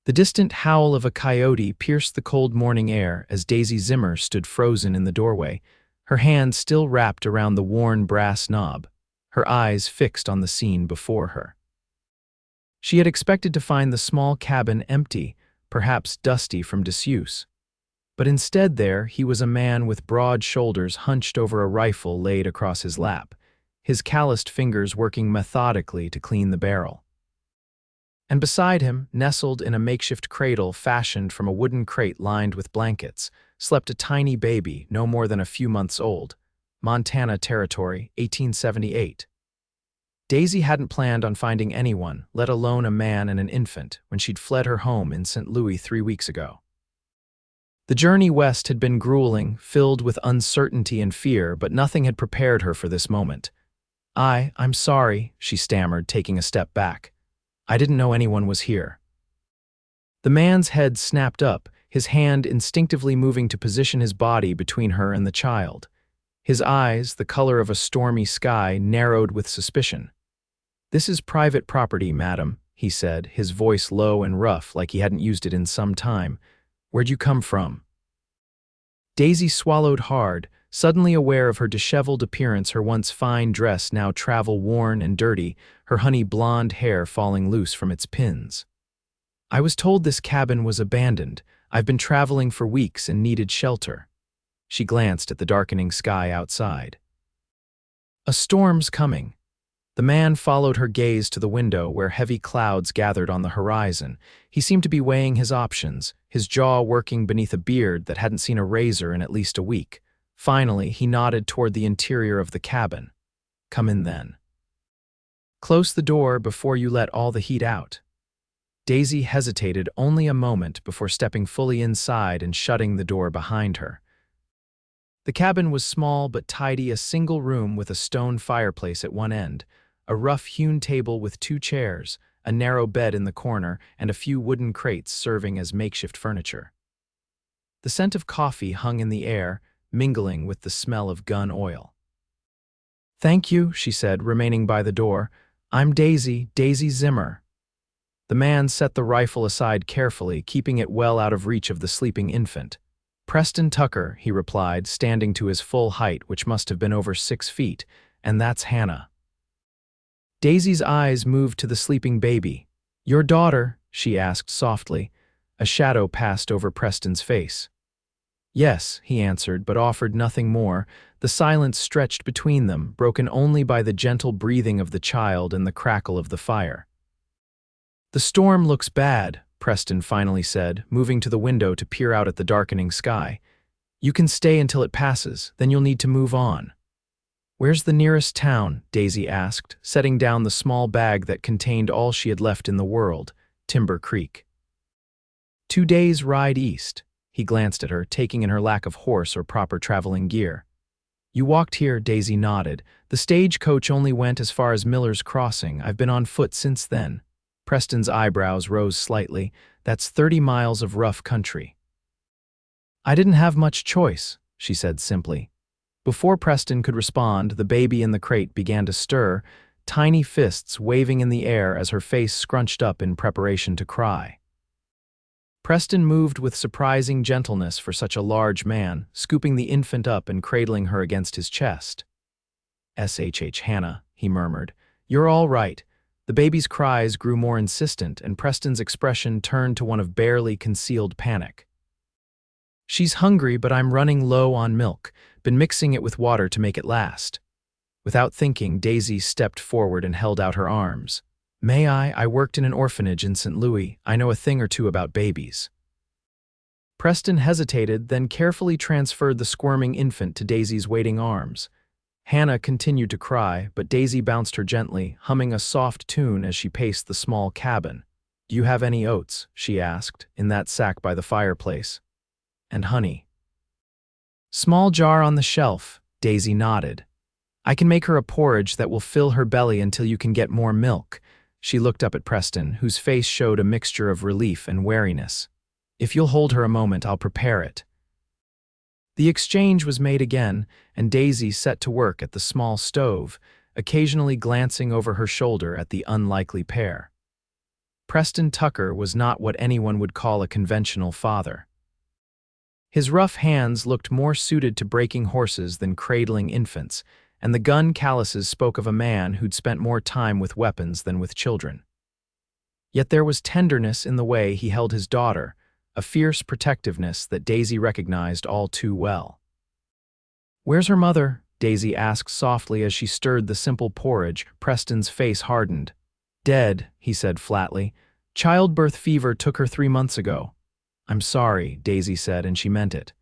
The distant howl of a coyote pierced the cold morning air as Daisy Zimmer stood frozen in the doorway, her hand still wrapped around the worn brass knob, her eyes fixed on the scene before her. She had expected to find the small cabin empty, perhaps dusty from disuse. But instead there he was, a man with broad shoulders hunched over a rifle laid across his lap, his calloused fingers working methodically to clean the barrel. And beside him, nestled in a makeshift cradle fashioned from a wooden crate lined with blankets, slept a tiny baby no more than a few months old. Montana Territory, 1878. Daisy hadn't planned on finding anyone, let alone a man and an infant, when she'd fled her home in St. Louis 3 weeks ago. The journey west had been grueling, filled with uncertainty and fear, but nothing had prepared her for this moment. I'm sorry," she stammered, taking a step back. "I didn't know anyone was here." The man's head snapped up, his hand instinctively moving to position his body between her and the child. His eyes, the color of a stormy sky, narrowed with suspicion. "This is private property, madam," he said, his voice low and rough like he hadn't used it in some time. "Where'd you come from?" Daisy swallowed hard, suddenly aware of her disheveled appearance, her once fine dress now travel-worn and dirty, her honey blonde hair falling loose from its pins. "I was told this cabin was abandoned. I've been traveling for weeks and needed shelter." She glanced at the darkening sky outside. "A storm's coming." The man followed her gaze to the window where heavy clouds gathered on the horizon. He seemed to be weighing his options, his jaw working beneath a beard that hadn't seen a razor in at least a week. Finally, he nodded toward the interior of the cabin. "Come in then. Close the door before you let all the heat out." Daisy hesitated only a moment before stepping fully inside and shutting the door behind her. The cabin was small but tidy, a single room with a stone fireplace at one end, a rough-hewn table with 2 chairs, a narrow bed in the corner, and a few wooden crates serving as makeshift furniture. The scent of coffee hung in the air, mingling with the smell of gun oil. "Thank you," she said, remaining by the door. "I'm Daisy Zimmer." The man set the rifle aside carefully, keeping it well out of reach of the sleeping infant. "Preston Tucker," he replied, standing to his full height, which must have been over 6 feet, "and that's Hannah." Daisy's eyes moved to the sleeping baby. "Your daughter?" she asked softly. A shadow passed over Preston's face. "Yes," he answered, but offered nothing more. The silence stretched between them, broken only by the gentle breathing of the child and the crackle of the fire. "The storm looks bad," Preston finally said, moving to the window to peer out at the darkening sky. "You can stay until it passes, then you'll need to move on." "Where's the nearest town?" Daisy asked, setting down the small bag that contained all she had left in the world, Timber Creek. 2 days' ride east." He glanced at her, taking in her lack of horse or proper traveling gear. "You walked here," Daisy nodded. "The stagecoach only went as far as Miller's Crossing. I've been on foot since then." Preston's eyebrows rose slightly. "That's 30 miles of rough country." "I didn't have much choice," she said simply. Before Preston could respond, the baby in the crate began to stir, tiny fists waving in the air as her face scrunched up in preparation to cry. Preston moved with surprising gentleness for such a large man, scooping the infant up and cradling her against his chest. "SHH, Hannah," he murmured. "You're all right." The baby's cries grew more insistent, and Preston's expression turned to one of barely concealed panic. "She's hungry, but I'm running low on milk. Been mixing it with water to make it last." Without thinking, Daisy stepped forward and held out her arms. "May I? I worked in an orphanage in St. Louis. I know a thing or two about babies." Preston hesitated, then carefully transferred the squirming infant to Daisy's waiting arms. Hannah continued to cry, but Daisy bounced her gently, humming a soft tune as she paced the small cabin. "Do you have any oats?" she asked, "in that sack by the fireplace. And honey?" "Small jar on the shelf," Daisy nodded. "I can make her a porridge that will fill her belly until you can get more milk." She looked up at Preston, whose face showed a mixture of relief and wariness. "If you'll hold her a moment, I'll prepare it." The exchange was made again, and Daisy set to work at the small stove, occasionally glancing over her shoulder at the unlikely pair. Preston Tucker was not what anyone would call a conventional father. His rough hands looked more suited to breaking horses than cradling infants, and the gun calluses spoke of a man who'd spent more time with weapons than with children. Yet there was tenderness in the way he held his daughter, a fierce protectiveness that Daisy recognized all too well. "Where's her mother?" Daisy asked softly as she stirred the simple porridge. Preston's face hardened. "Dead," he said flatly. "Childbirth fever took her 3 months ago." "I'm sorry," Daisy said, and she meant it.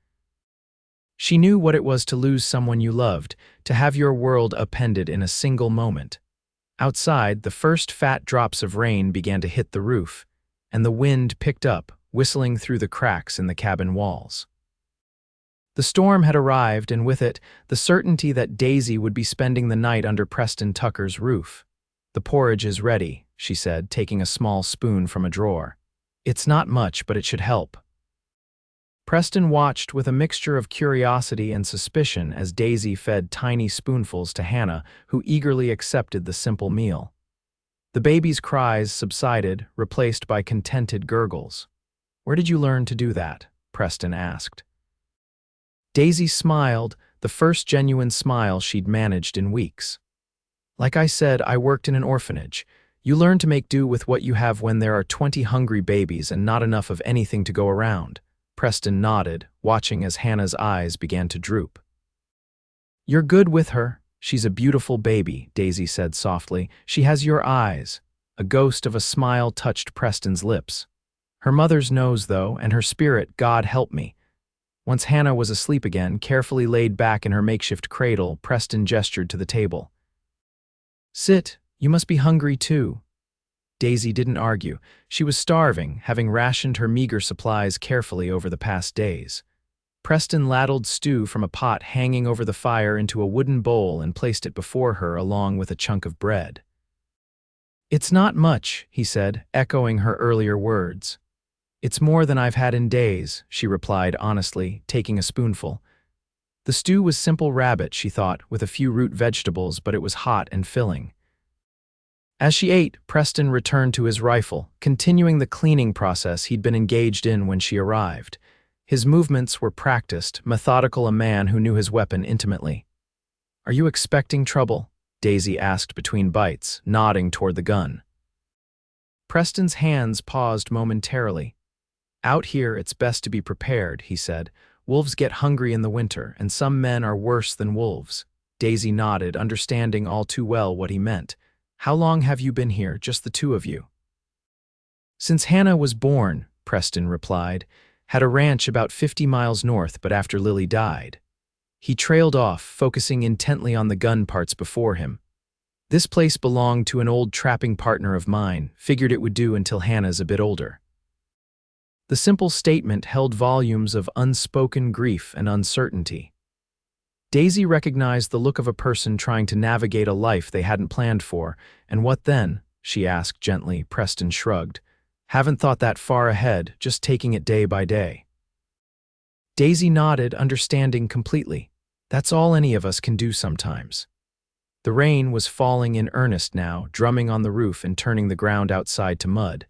She knew what it was to lose someone you loved, to have your world upended in a single moment. Outside, the first fat drops of rain began to hit the roof, and the wind picked up, whistling through the cracks in the cabin walls. The storm had arrived, and with it, the certainty that Daisy would be spending the night under Preston Tucker's roof. "The porridge is ready," she said, taking a small spoon from a drawer. "It's not much, but it should help." Preston watched with a mixture of curiosity and suspicion as Daisy fed tiny spoonfuls to Hannah, who eagerly accepted the simple meal. The baby's cries subsided, replaced by contented gurgles. "Where did you learn to do that?" Preston asked. Daisy smiled, the first genuine smile she'd managed in weeks. "Like I said, I worked in an orphanage. You learn to make do with what you have when there are 20 hungry babies and not enough of anything to go around." Preston nodded, watching as Hannah's eyes began to droop. "You're good with her. She's a beautiful baby," Daisy said softly. "She has your eyes." A ghost of a smile touched Preston's lips. "Her mother's knows, though, and her spirit, God help me." Once Hannah was asleep again, carefully laid back in her makeshift cradle, Preston gestured to the table. "Sit, you must be hungry too." Daisy didn't argue. She was starving, having rationed her meager supplies carefully over the past days. Preston ladled stew from a pot hanging over the fire into a wooden bowl and placed it before her along with a chunk of bread. "It's not much," he said, echoing her earlier words. "It's more than I've had in days," she replied honestly, taking a spoonful. The stew was simple rabbit, she thought, with a few root vegetables, but it was hot and filling. As she ate, Preston returned to his rifle, continuing the cleaning process he'd been engaged in when she arrived. His movements were practiced, methodical, a man who knew his weapon intimately. "Are you expecting trouble?" Daisy asked between bites, nodding toward the gun. Preston's hands paused momentarily. "Out here, it's best to be prepared," he said. "Wolves get hungry in the winter, and some men are worse than wolves." Daisy nodded, understanding all too well what he meant. "How long have you been here, just the two of you?" "Since Hannah was born," Preston replied. "Had a ranch about 50 miles north, but after Lily died." He trailed off, focusing intently on the gun parts before him. "This place belonged to an old trapping partner of mine. Figured it would do until Hannah's a bit older." The simple statement held volumes of unspoken grief and uncertainty. Daisy recognized the look of a person trying to navigate a life they hadn't planned for. "And what then?" she asked gently. Preston shrugged. "Haven't thought that far ahead, just taking it day by day." Daisy nodded, understanding completely. That's all any of us can do sometimes. The rain was falling in earnest now, drumming on the roof and turning the ground outside to mud.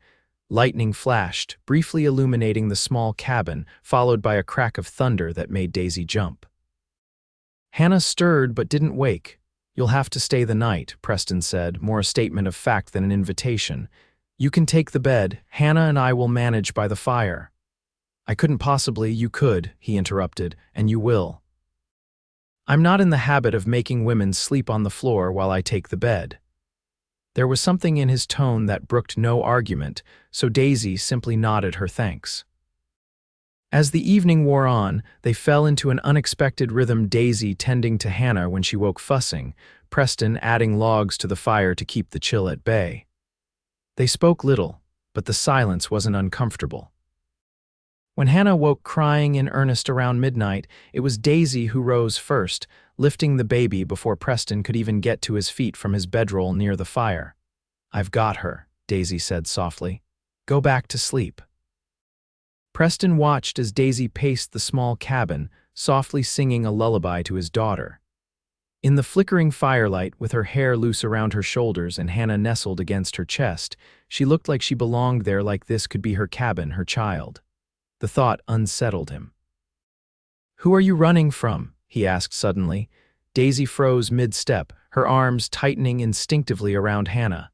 Lightning flashed, briefly illuminating the small cabin, followed by a crack of thunder that made Daisy jump. Hannah stirred but didn't wake. "You'll have to stay the night," Preston said, more a statement of fact than an invitation. "You can take the bed. Hannah and I will manage by the fire." "I couldn't possibly." "You could," he interrupted, "and you will." "I'm not in the habit of making women sleep on the floor while I take the bed." There was something in his tone that brooked no argument, so Daisy simply nodded her thanks. As the evening wore on, they fell into an unexpected rhythm, Daisy tending to Hannah when she woke fussing, Preston adding logs to the fire to keep the chill at bay. They spoke little, but the silence wasn't uncomfortable. When Hannah woke crying in earnest around midnight, it was Daisy who rose first, lifting the baby before Preston could even get to his feet from his bedroll near the fire. "I've got her," Daisy said softly. "Go back to sleep." Preston watched as Daisy paced the small cabin, softly singing a lullaby to his daughter. In the flickering firelight, with her hair loose around her shoulders and Hannah nestled against her chest, she looked like she belonged there, like this could be her cabin, her child. The thought unsettled him. "Who are you running from?" he asked suddenly. Daisy froze mid-step, her arms tightening instinctively around Hannah.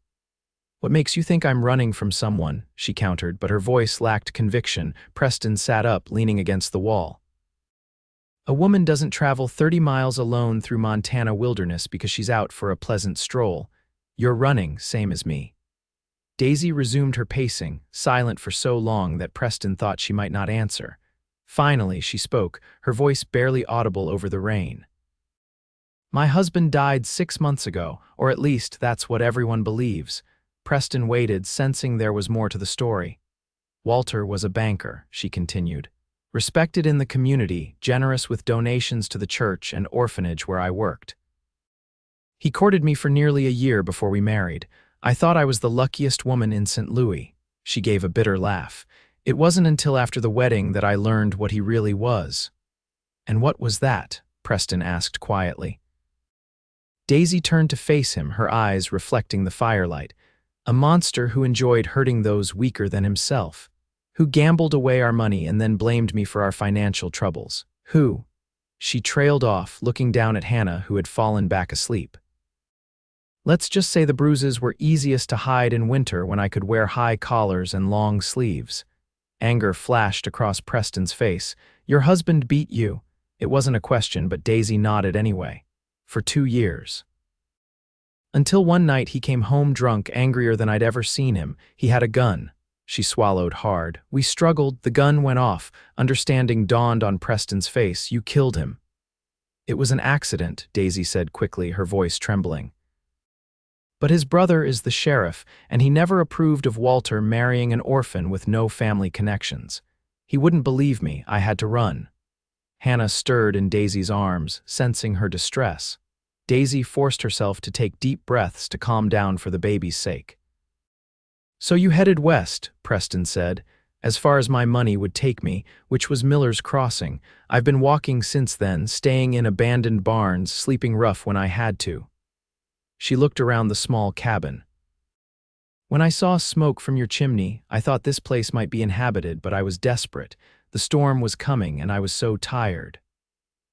"What makes you think I'm running from someone?" she countered, but her voice lacked conviction. Preston sat up, leaning against the wall. "A woman doesn't travel 30 miles alone through Montana wilderness because she's out for a pleasant stroll. You're running, same as me." Daisy resumed her pacing, silent for so long that Preston thought she might not answer. Finally, she spoke, her voice barely audible over the rain. "My husband died 6 months ago, or at least that's what everyone believes." Preston waited, sensing there was more to the story. "Walter was a banker," she continued. "Respected in the community, generous with donations to the church and orphanage where I worked. He courted me for nearly a year before we married. I thought I was the luckiest woman in St. Louis." She gave a bitter laugh. "It wasn't until after the wedding that I learned what he really was." "And what was that?" Preston asked quietly. Daisy turned to face him, her eyes reflecting the firelight. "A monster who enjoyed hurting those weaker than himself. Who gambled away our money and then blamed me for our financial troubles. Who?" She trailed off, looking down at Hannah, who had fallen back asleep. "Let's just say the bruises were easiest to hide in winter when I could wear high collars and long sleeves." Anger flashed across Preston's face. "Your husband beat you." It wasn't a question, but Daisy nodded anyway. "For 2 years. Until one night he came home drunk, angrier than I'd ever seen him. He had a gun." She swallowed hard. "We struggled, the gun went off." Understanding dawned on Preston's face. "You killed him." "It was an accident," Daisy said quickly, her voice trembling. "But his brother is the sheriff, and he never approved of Walter marrying an orphan with no family connections. He wouldn't believe me. I had to run." Hannah stirred in Daisy's arms, sensing her distress. Daisy forced herself to take deep breaths to calm down for the baby's sake. "So you headed west," Preston said, "as far as my money would take me, which was Miller's Crossing. I've been walking since then, staying in abandoned barns, sleeping rough when I had to." She looked around the small cabin. "When I saw smoke from your chimney, I thought this place might be inhabited, but I was desperate. The storm was coming, and I was so tired."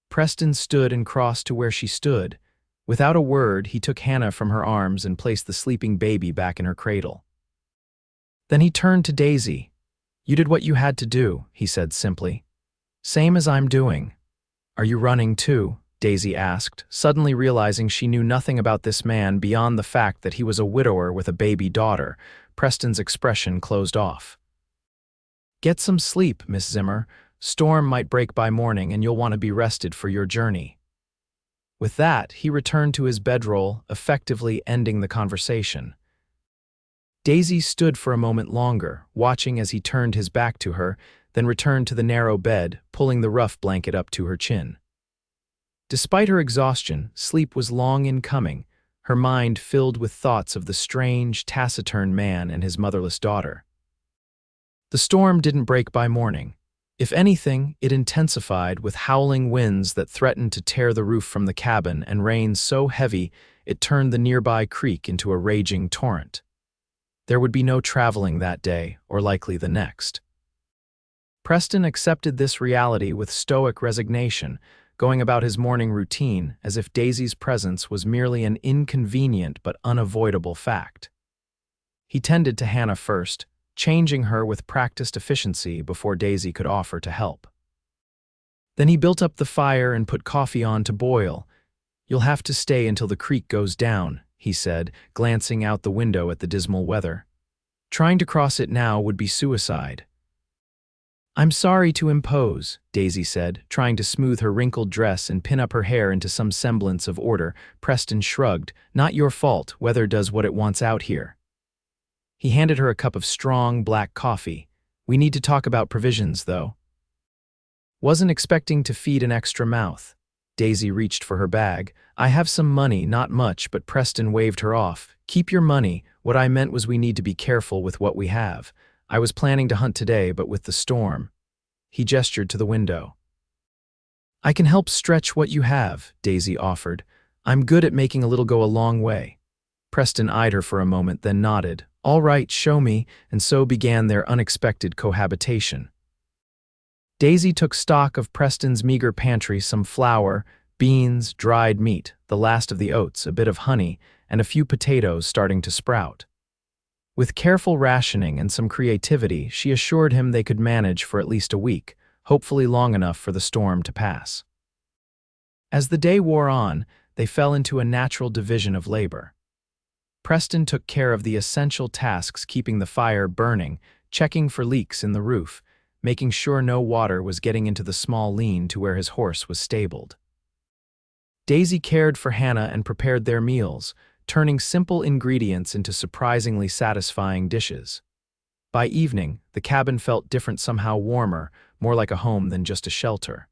Preston stood and crossed to where she stood. Without a word, he took Hannah from her arms and placed the sleeping baby back in her cradle. Then he turned to Daisy. "You did what you had to do," he said simply. "Same as I'm doing." "Are you running too?" Daisy asked, suddenly realizing she knew nothing about this man beyond the fact that he was a widower with a baby daughter. Preston's expression closed off. "Get some sleep, Miss Zimmer. Storm might break by morning and you'll want to be rested for your journey." With that, he returned to his bedroll, effectively ending the conversation. Daisy stood for a moment longer, watching as he turned his back to her, then returned to the narrow bed, pulling the rough blanket up to her chin. Despite her exhaustion, sleep was long in coming, her mind filled with thoughts of the strange, taciturn man and his motherless daughter. The storm didn't break by morning. If anything, it intensified with howling winds that threatened to tear the roof from the cabin and rain so heavy it turned the nearby creek into a raging torrent. There would be no traveling that day, or likely the next. Preston accepted this reality with stoic resignation, going about his morning routine as if Daisy's presence was merely an inconvenient but unavoidable fact. He tended to Hannah first, changing her with practiced efficiency before Daisy could offer to help. Then he built up the fire and put coffee on to boil. "You'll have to stay until the creek goes down," he said, glancing out the window at the dismal weather. "Trying to cross it now would be suicide." "I'm sorry to impose," Daisy said, trying to smooth her wrinkled dress and pin up her hair into some semblance of order. Preston shrugged. "Not your fault. Weather does what it wants out here." He handed her a cup of strong, black coffee. "We need to talk about provisions, though." "Wasn't expecting to feed an extra mouth." Daisy reached for her bag. "I have some money, not much," but Preston waved her off. "Keep your money. What I meant was we need to be careful with what we have. I was planning to hunt today, but with the storm." He gestured to the window. "I can help stretch what you have," Daisy offered. I'm good at making a little go a long way. Preston eyed her for a moment, then nodded. All right, show me, and so began their unexpected cohabitation. Daisy took stock of Preston's meager pantry, some flour, beans, dried meat, the last of the oats, a bit of honey, and a few potatoes starting to sprout. With careful rationing and some creativity, she assured him they could manage for at least a week, hopefully long enough for the storm to pass. As the day wore on, they fell into a natural division of labor. Preston took care of the essential tasks, keeping the fire burning, checking for leaks in the roof, making sure no water was getting into the small lean to where his horse was stabled. Daisy cared for Hannah and prepared their meals, turning simple ingredients into surprisingly satisfying dishes. By evening, the cabin felt different, somehow warmer, more like a home than just a shelter.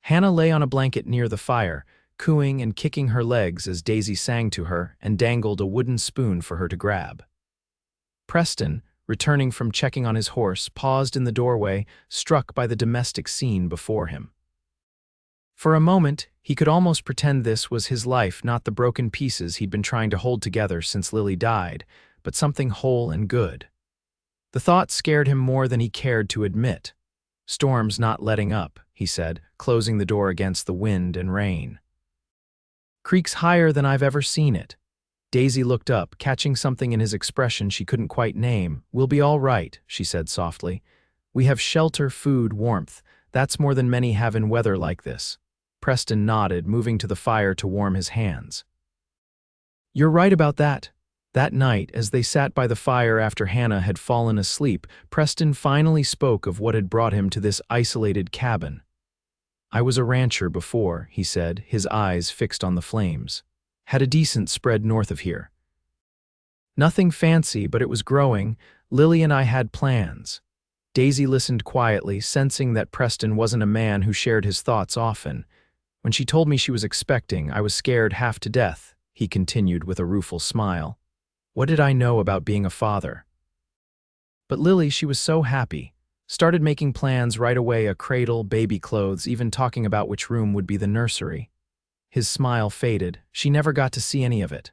Hannah lay on a blanket near the fire, cooing and kicking her legs as Daisy sang to her and dangled a wooden spoon for her to grab. Preston, returning from checking on his horse, paused in the doorway, struck by the domestic scene before him. For a moment, he could almost pretend this was his life, not the broken pieces he'd been trying to hold together since Lily died, but something whole and good. The thought scared him more than he cared to admit. Storm's not letting up, he said, closing the door against the wind and rain. Creek's higher than I've ever seen it. Daisy looked up, catching something in his expression she couldn't quite name. We'll be all right, she said softly. We have shelter, food, warmth. That's more than many have in weather like this. Preston nodded, moving to the fire to warm his hands. You're right about that. That night, as they sat by the fire after Hannah had fallen asleep, Preston finally spoke of what had brought him to this isolated cabin. I was a rancher before, he said, his eyes fixed on the flames. Had a decent spread north of here. Nothing fancy, but it was growing. Lily and I had plans. Daisy listened quietly, sensing that Preston wasn't a man who shared his thoughts often. When she told me she was expecting, I was scared half to death, he continued with a rueful smile. What did I know about being a father? But Lily, she was so happy. Started making plans right away, a cradle, baby clothes, even talking about which room would be the nursery. His smile faded. She never got to see any of it.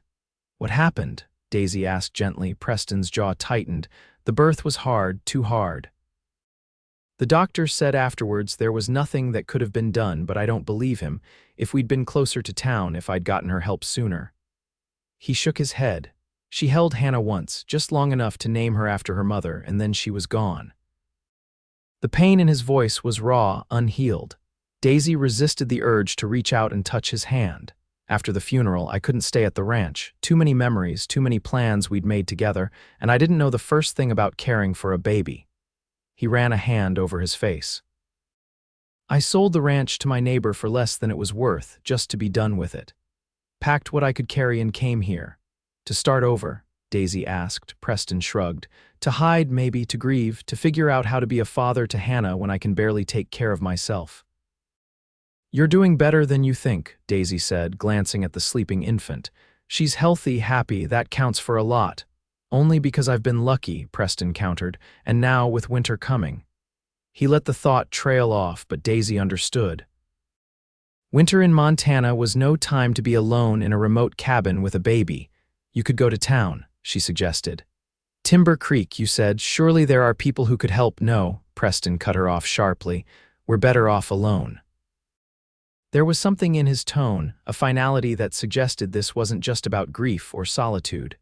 What happened? Daisy asked gently. Preston's jaw tightened. The birth was hard, too hard. The doctor said afterwards there was nothing that could have been done, but I don't believe him. If we'd been closer to town, if I'd gotten her help sooner. He shook his head. She held Hannah once, just long enough to name her after her mother, and then she was gone. The pain in his voice was raw, unhealed. Daisy resisted the urge to reach out and touch his hand. After the funeral, I couldn't stay at the ranch. Too many memories, too many plans we'd made together, and I didn't know the first thing about caring for a baby. He ran a hand over his face. I sold the ranch to my neighbor for less than it was worth, just to be done with it. Packed what I could carry and came here. To start over, Daisy asked. Preston shrugged. To hide, maybe, to grieve, to figure out how to be a father to Hannah when I can barely take care of myself. You're doing better than you think, Daisy said, glancing at the sleeping infant. She's healthy, happy, that counts for a lot. Only because I've been lucky, Preston countered, and now with winter coming. He let the thought trail off, but Daisy understood. Winter in Montana was no time to be alone in a remote cabin with a baby. You could go to town, she suggested. Timber Creek, you said. Surely there are people who could help. No, Preston cut her off sharply. We're better off alone. There was something in his tone, a finality that suggested this wasn't just about grief or solitude.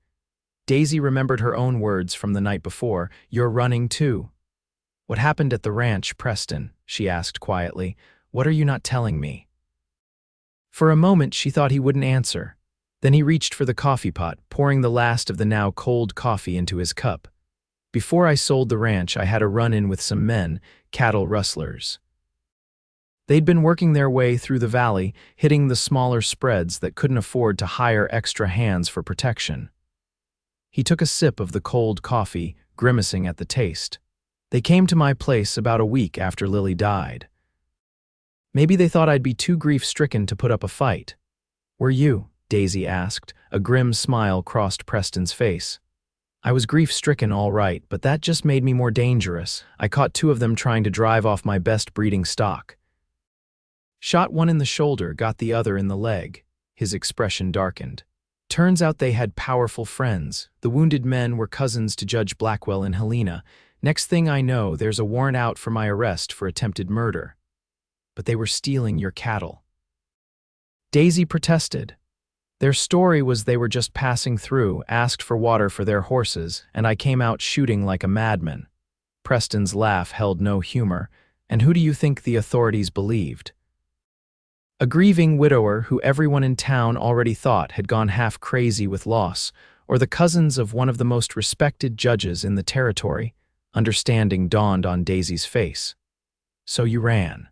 Daisy remembered her own words from the night before. You're running too. What happened at the ranch, Preston? She asked quietly. What are you not telling me? For a moment she thought he wouldn't answer. Then he reached for the coffee pot, pouring the last of the now cold coffee into his cup. Before I sold the ranch, I had a run-in with some men, cattle rustlers. They'd been working their way through the valley, hitting the smaller spreads that couldn't afford to hire extra hands for protection. He took a sip of the cold coffee, grimacing at the taste. They came to my place about a week after Lily died. Maybe they thought I'd be too grief-stricken to put up a fight. Were you? Daisy asked. A grim smile crossed Preston's face. I was grief-stricken, all right, but that just made me more dangerous. I caught two of them trying to drive off my best breeding stock. Shot one in the shoulder, got the other in the leg. His expression darkened. Turns out they had powerful friends. The wounded men were cousins to Judge Blackwell and Helena. Next thing I know, there's a warrant out for my arrest for attempted murder. But they were stealing your cattle. Daisy protested. Their story was they were just passing through, asked for water for their horses, and I came out shooting like a madman. Preston's laugh held no humor. And who do you think the authorities believed? A grieving widower who everyone in town already thought had gone half crazy with loss, or the cousins of one of the most respected judges in the territory? Understanding dawned on Daisy's face. So you ran.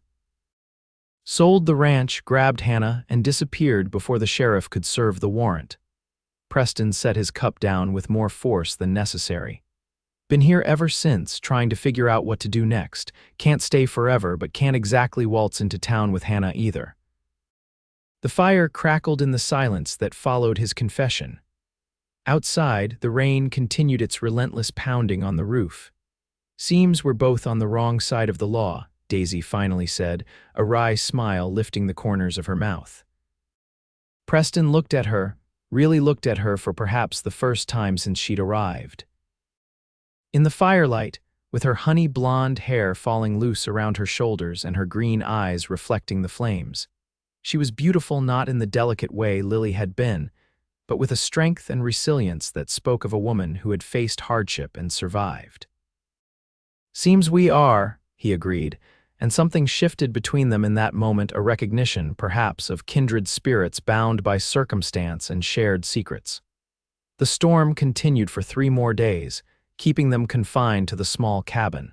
Sold the ranch, grabbed Hannah, and disappeared before the sheriff could serve the warrant. Preston set his cup down with more force than necessary. Been here ever since, trying to figure out what to do next. Can't stay forever, but can't exactly waltz into town with Hannah either. The fire crackled in the silence that followed his confession. Outside, the rain continued its relentless pounding on the roof. Seems we're both on the wrong side of the law, Daisy finally said, a wry smile lifting the corners of her mouth. Preston looked at her, really looked at her for perhaps the first time since she'd arrived. In the firelight, with her honey blonde hair falling loose around her shoulders and her green eyes reflecting the flames, she was beautiful not in the delicate way Lily had been, but with a strength and resilience that spoke of a woman who had faced hardship and survived. Seems we are, he agreed, and something shifted between them in that moment, a recognition, perhaps, of kindred spirits bound by circumstance and shared secrets. The storm continued for 3 more days, keeping them confined to the small cabin.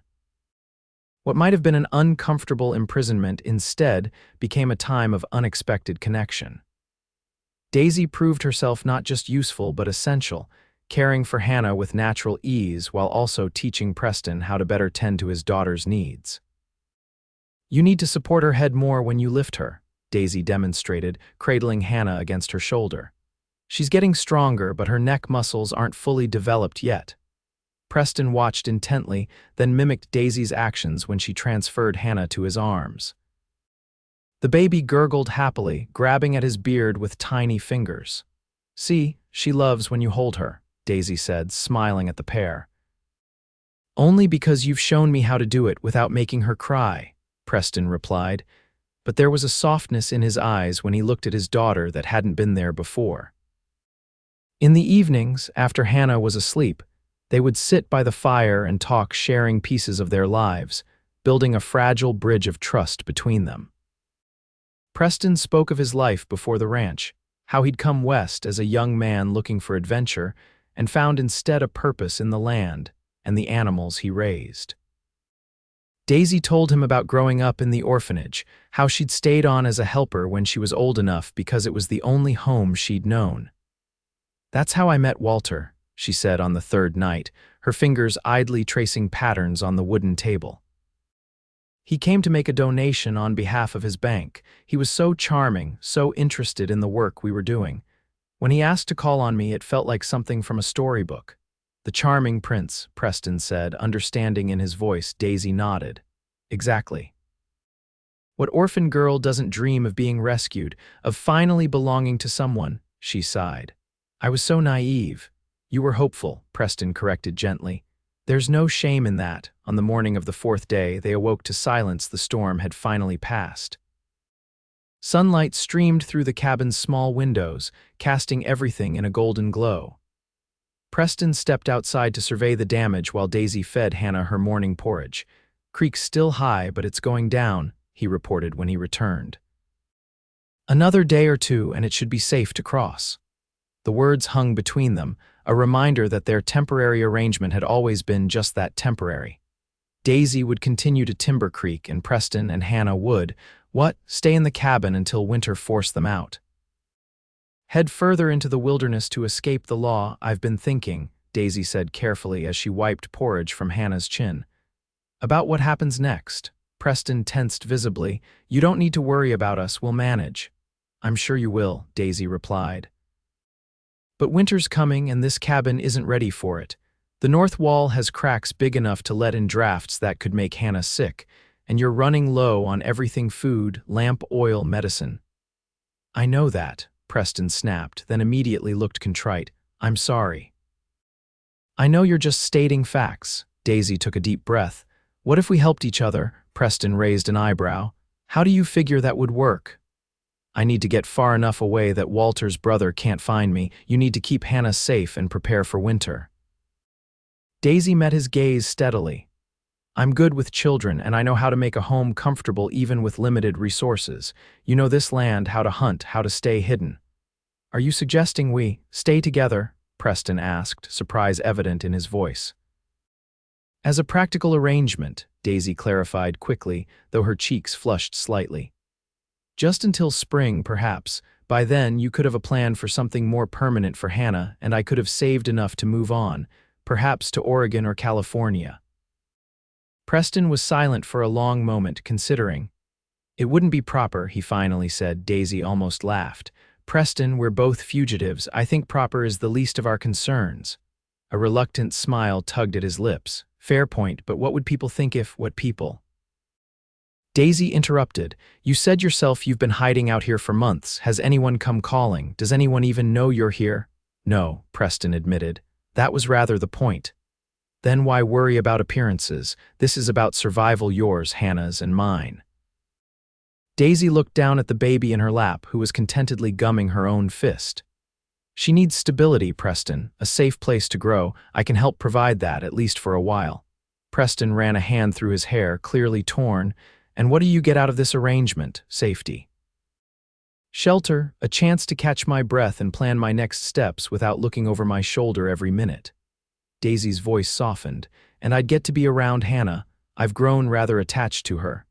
What might have been an uncomfortable imprisonment instead became a time of unexpected connection. Daisy proved herself not just useful but essential, caring for Hannah with natural ease while also teaching Preston how to better tend to his daughter's needs. You need to support her head more when you lift her, Daisy demonstrated, cradling Hannah against her shoulder. She's getting stronger, but her neck muscles aren't fully developed yet. Preston watched intently, then mimicked Daisy's actions when she transferred Hannah to his arms. The baby gurgled happily, grabbing at his beard with tiny fingers. See, she loves when you hold her, Daisy said, smiling at the pair. Only because you've shown me how to do it without making her cry, Preston replied, but there was a softness in his eyes when he looked at his daughter that hadn't been there before. In the evenings, after Hannah was asleep, they would sit by the fire and talk, sharing pieces of their lives, building a fragile bridge of trust between them. Preston spoke of his life before the ranch, how he'd come west as a young man looking for adventure and found instead a purpose in the land and the animals he raised. Daisy told him about growing up in the orphanage, how she'd stayed on as a helper when she was old enough because it was the only home she'd known. That's how I met Walter, she said on the 3rd night, her fingers idly tracing patterns on the wooden table. He came to make a donation on behalf of his bank. He was so charming, so interested in the work we were doing. When he asked to call on me, it felt like something from a storybook. The charming prince, Preston said, understanding in his voice. Daisy nodded. Exactly. What orphan girl doesn't dream of being rescued, of finally belonging to someone, she sighed. I was so naive. You were hopeful, Preston corrected gently. There's no shame in that. On the morning of the 4th day, they awoke to silence. The storm had finally passed. Sunlight streamed through the cabin's small windows, casting everything in a golden glow. Preston stepped outside to survey the damage while Daisy fed Hannah her morning porridge. Creek's still high, but it's going down, he reported when he returned. Another day or 2 and it should be safe to cross. The words hung between them, a reminder that their temporary arrangement had always been just that, temporary. Daisy would continue to timber Creek and Preston and Hannah would, stay in the cabin until winter forced them out. Head further into the wilderness to escape the law, I've been thinking, Daisy said carefully as she wiped porridge from Hannah's chin. About what happens next. Preston tensed visibly. You don't need to worry about us, we'll manage. I'm sure you will, Daisy replied. But winter's coming and this cabin isn't ready for it. The north wall has cracks big enough to let in drafts that could make Hannah sick, and you're running low on everything: food, lamp oil, medicine. I know that, Preston snapped, then immediately looked contrite. I'm sorry. I know you're just stating facts. Daisy took a deep breath. What if we helped each other? Preston raised an eyebrow. How do you figure that would work? I need to get far enough away that Walter's brother can't find me. You need to keep Hannah safe and prepare for winter. Daisy met his gaze steadily. I'm good with children, and I know how to make a home comfortable even with limited resources. You know this land, how to hunt, how to stay hidden. Are you suggesting we stay together? Preston asked, surprise evident in his voice. As a practical arrangement, Daisy clarified quickly, though her cheeks flushed slightly. Just until spring, perhaps. By then, you could have a plan for something more permanent for Hannah, and I could have saved enough to move on, perhaps to Oregon or California. Preston was silent for a long moment, considering. It wouldn't be proper, he finally said. Daisy almost laughed. Preston, we're both fugitives. I think proper is the least of our concerns. A reluctant smile tugged at his lips. Fair point, but what would people think if, what people? Daisy interrupted. You said yourself you've been hiding out here for months. Has anyone come calling? Does anyone even know you're here? No, Preston admitted. That was rather the point. Then why worry about appearances? This is about survival, yours, Hannah's, and mine. Daisy looked down at the baby in her lap, who was contentedly gumming her own fist. She needs stability, Preston, a safe place to grow. I can help provide that, at least for a while. Preston ran a hand through his hair, clearly torn. And what do you get out of this arrangement? Safety. Shelter, a chance to catch my breath and plan my next steps without looking over my shoulder every minute. Daisy's voice softened, and I'd get to be around Hannah. I've grown rather attached to her.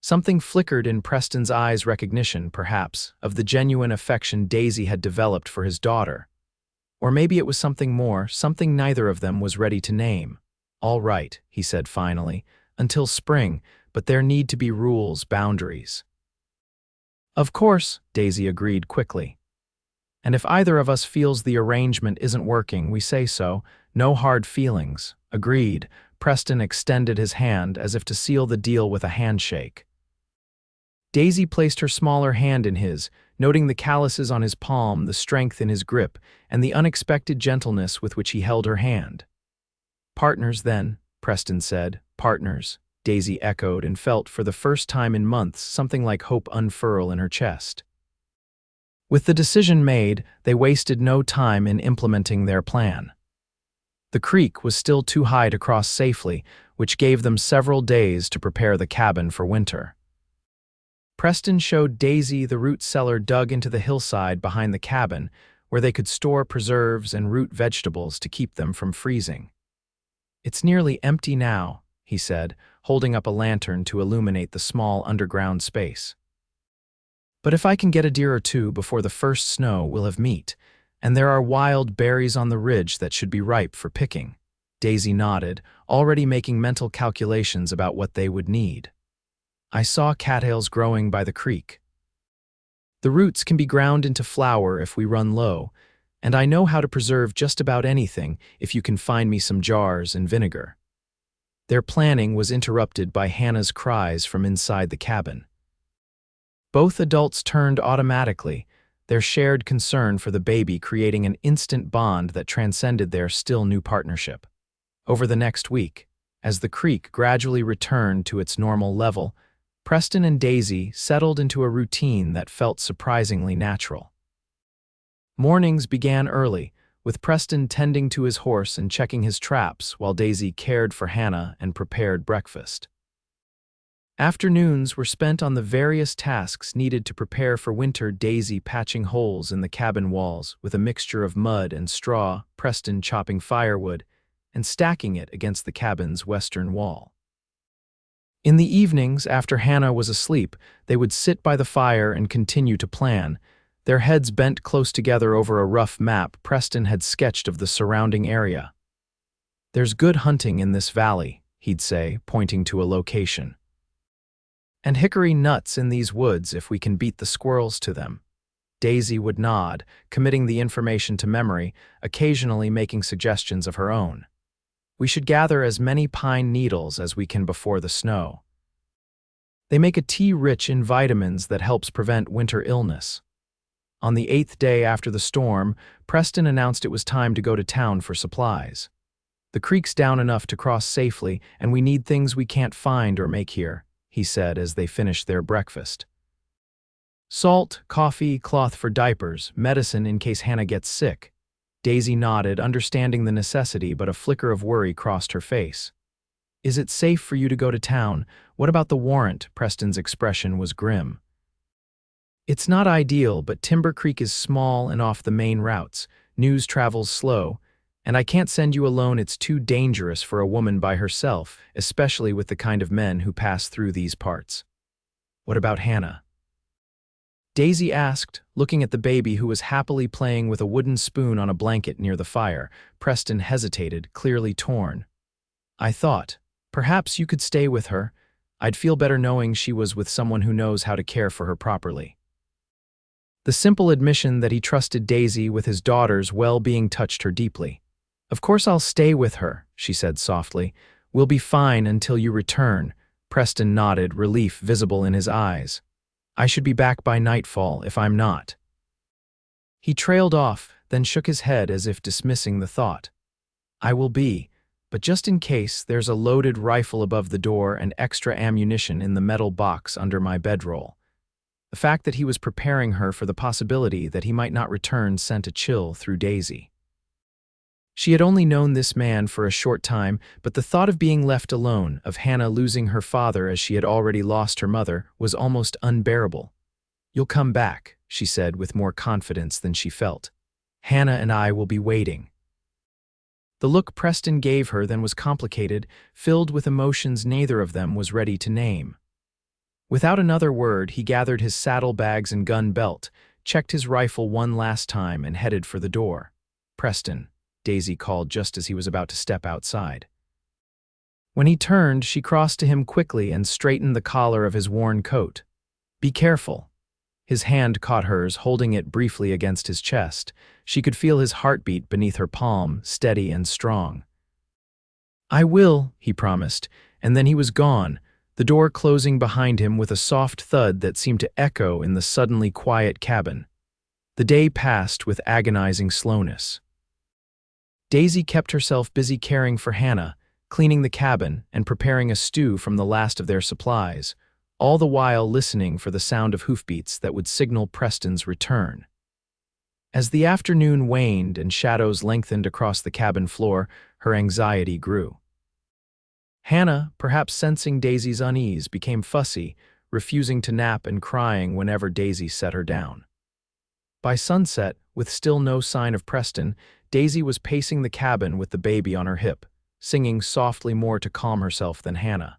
Something flickered in Preston's eyes, recognition, perhaps, of the genuine affection Daisy had developed for his daughter. Or maybe it was something more, something neither of them was ready to name. All right, he said finally, until spring, but there need to be rules, boundaries. Of course, Daisy agreed quickly. And if either of us feels the arrangement isn't working, we say so. No hard feelings. Agreed. Preston extended his hand as if to seal the deal with a handshake. Daisy placed her smaller hand in his, noting the calluses on his palm, the strength in his grip, and the unexpected gentleness with which he held her hand. Partners, then, Preston said. Partners, Daisy echoed and felt for the first time in months something like hope unfurl in her chest. With the decision made, they wasted no time in implementing their plan. The creek was still too high to cross safely, which gave them several days to prepare the cabin for winter. Preston showed Daisy the root cellar dug into the hillside behind the cabin, where they could store preserves and root vegetables to keep them from freezing. It's nearly empty now, he said, holding up a lantern to illuminate the small underground space. But if I can get a deer or two before the first snow, we'll have meat, and there are wild berries on the ridge that should be ripe for picking. Daisy nodded, already making mental calculations about what they would need. I saw cattails growing by the creek. The roots can be ground into flour if we run low, and I know how to preserve just about anything if you can find me some jars and vinegar. Their planning was interrupted by Hannah's cries from inside the cabin. Both adults turned automatically, their shared concern for the baby creating an instant bond that transcended their still new partnership. Over the next week, as the creek gradually returned to its normal level, Preston and Daisy settled into a routine that felt surprisingly natural. Mornings began early, with Preston tending to his horse and checking his traps while Daisy cared for Hannah and prepared breakfast. Afternoons were spent on the various tasks needed to prepare for winter, Daisy patching holes in the cabin walls with a mixture of mud and straw, Preston chopping firewood, and stacking it against the cabin's western wall. In the evenings, after Hannah was asleep, they would sit by the fire and continue to plan, their heads bent close together over a rough map Preston had sketched of the surrounding area. There's good hunting in this valley, he'd say, pointing to a location. And hickory nuts in these woods if we can beat the squirrels to them. Daisy would nod, committing the information to memory, occasionally making suggestions of her own. We should gather as many pine needles as we can before the snow. They make a tea rich in vitamins that helps prevent winter illness. On the 8th day after the storm, Preston announced it was time to go to town for supplies. "The creek's down enough to cross safely, and we need things we can't find or make here," he said as they finished their breakfast. "Salt, coffee, cloth for diapers, medicine in case Hannah gets sick." Daisy nodded, understanding the necessity, but a flicker of worry crossed her face. "Is it safe for you to go to town? What about the warrant?" Preston's expression was grim. "It's not ideal, but Timber Creek is small and off the main routes. News travels slow. And I can't send you alone. It's too dangerous for a woman by herself, especially with the kind of men who pass through these parts." "What about Hannah?" Daisy asked, looking at the baby who was happily playing with a wooden spoon on a blanket near the fire. Preston hesitated, clearly torn. "I thought, perhaps you could stay with her. I'd feel better knowing she was with someone who knows how to care for her properly." The simple admission that he trusted Daisy with his daughter's well-being touched her deeply. "Of course I'll stay with her," she said softly. "We'll be fine until you return." Preston nodded, relief visible in his eyes. "I should be back by nightfall if I'm not." He trailed off, then shook his head as if dismissing the thought. "I will be, but just in case, there's a loaded rifle above the door and extra ammunition in the metal box under my bedroll." The fact that he was preparing her for the possibility that he might not return sent a chill through Daisy. She had only known this man for a short time, but the thought of being left alone, of Hannah losing her father as she had already lost her mother, was almost unbearable. "You'll come back," she said with more confidence than she felt. "Hannah and I will be waiting." The look Preston gave her then was complicated, filled with emotions neither of them was ready to name. Without another word, he gathered his saddlebags and gun belt, checked his rifle one last time, and headed for the door. "Preston," Daisy called just as he was about to step outside. When he turned, she crossed to him quickly and straightened the collar of his worn coat. "Be careful." His hand caught hers, holding it briefly against his chest. She could feel his heartbeat beneath her palm, steady and strong. "I will," he promised, and then he was gone, the door closing behind him with a soft thud that seemed to echo in the suddenly quiet cabin. The day passed with agonizing slowness. Daisy kept herself busy caring for Hannah, cleaning the cabin, and preparing a stew from the last of their supplies, all the while listening for the sound of hoofbeats that would signal Preston's return. As the afternoon waned and shadows lengthened across the cabin floor, her anxiety grew. Hannah, perhaps sensing Daisy's unease, became fussy, refusing to nap and crying whenever Daisy set her down. By sunset, with still no sign of Preston, Daisy was pacing the cabin with the baby on her hip, singing softly more to calm herself than Hannah.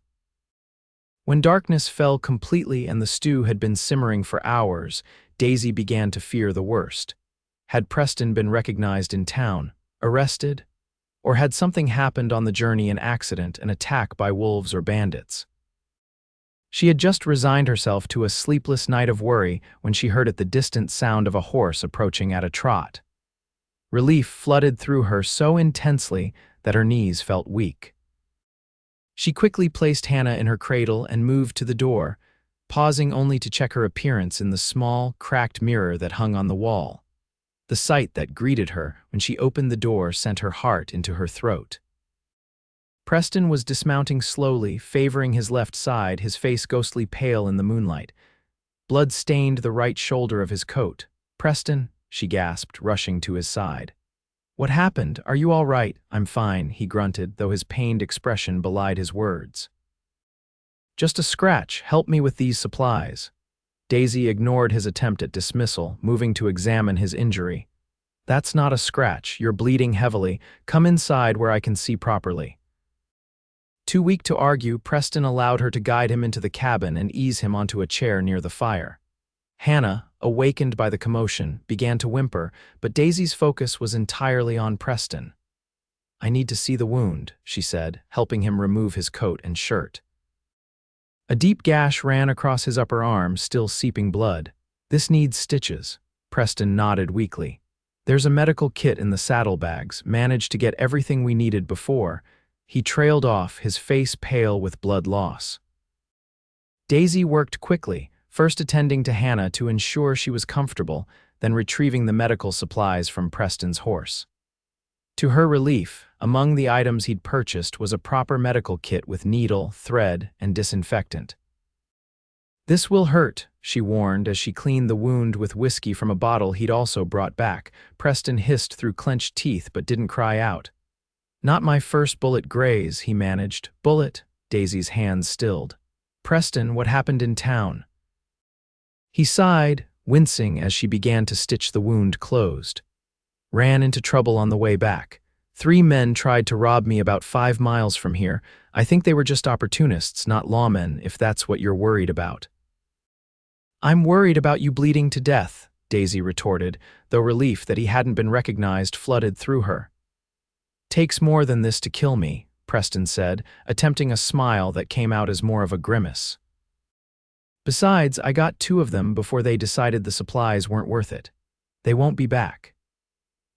When darkness fell completely and the stew had been simmering for hours, Daisy began to fear the worst. Had Preston been recognized in town, arrested? Or had something happened on the journey, an accident, an attack by wolves or bandits? She had just resigned herself to a sleepless night of worry when she heard the distant sound of a horse approaching at a trot. Relief flooded through her so intensely that her knees felt weak. She quickly placed Hannah in her cradle and moved to the door, pausing only to check her appearance in the small, cracked mirror that hung on the wall. The sight that greeted her when she opened the door sent her heart into her throat. Preston was dismounting slowly, favoring his left side, his face ghostly pale in the moonlight. Blood stained the right shoulder of his coat. "Preston," she gasped, rushing to his side. "What happened? Are you all right?" "I'm fine," he grunted, though his pained expression belied his words. "Just a scratch. Help me with these supplies." Daisy ignored his attempt at dismissal, moving to examine his injury. "That's not a scratch. You're bleeding heavily. Come inside where I can see properly." Too weak to argue, Preston allowed her to guide him into the cabin and ease him onto a chair near the fire. Hannah, awakened by the commotion, began to whimper, but Daisy's focus was entirely on Preston. "I need to see the wound," she said, helping him remove his coat and shirt. A deep gash ran across his upper arm, still seeping blood. "This needs stitches." Preston nodded weakly. "There's a medical kit in the saddlebags. Managed to get everything we needed before." He trailed off, his face pale with blood loss. Daisy worked quickly, first attending to Hannah to ensure she was comfortable, then retrieving the medical supplies from Preston's horse. To her relief, among the items he'd purchased was a proper medical kit with needle, thread, and disinfectant. "This will hurt," she warned as she cleaned the wound with whiskey from a bottle he'd also brought back. Preston hissed through clenched teeth but didn't cry out. "Not my first bullet graze," he managed. "Bullet?" Daisy's hands stilled. "Preston, what happened in town?" He sighed, wincing as she began to stitch the wound closed. "Ran into trouble on the way back. 3 men tried to rob me about 5 miles from here. I think they were just opportunists, not lawmen, if that's what you're worried about." "I'm worried about you bleeding to death," Daisy retorted, though relief that he hadn't been recognized flooded through her. "Takes more than this to kill me," Preston said, attempting a smile that came out as more of a grimace. "Besides, I got 2 of them before they decided the supplies weren't worth it. They won't be back."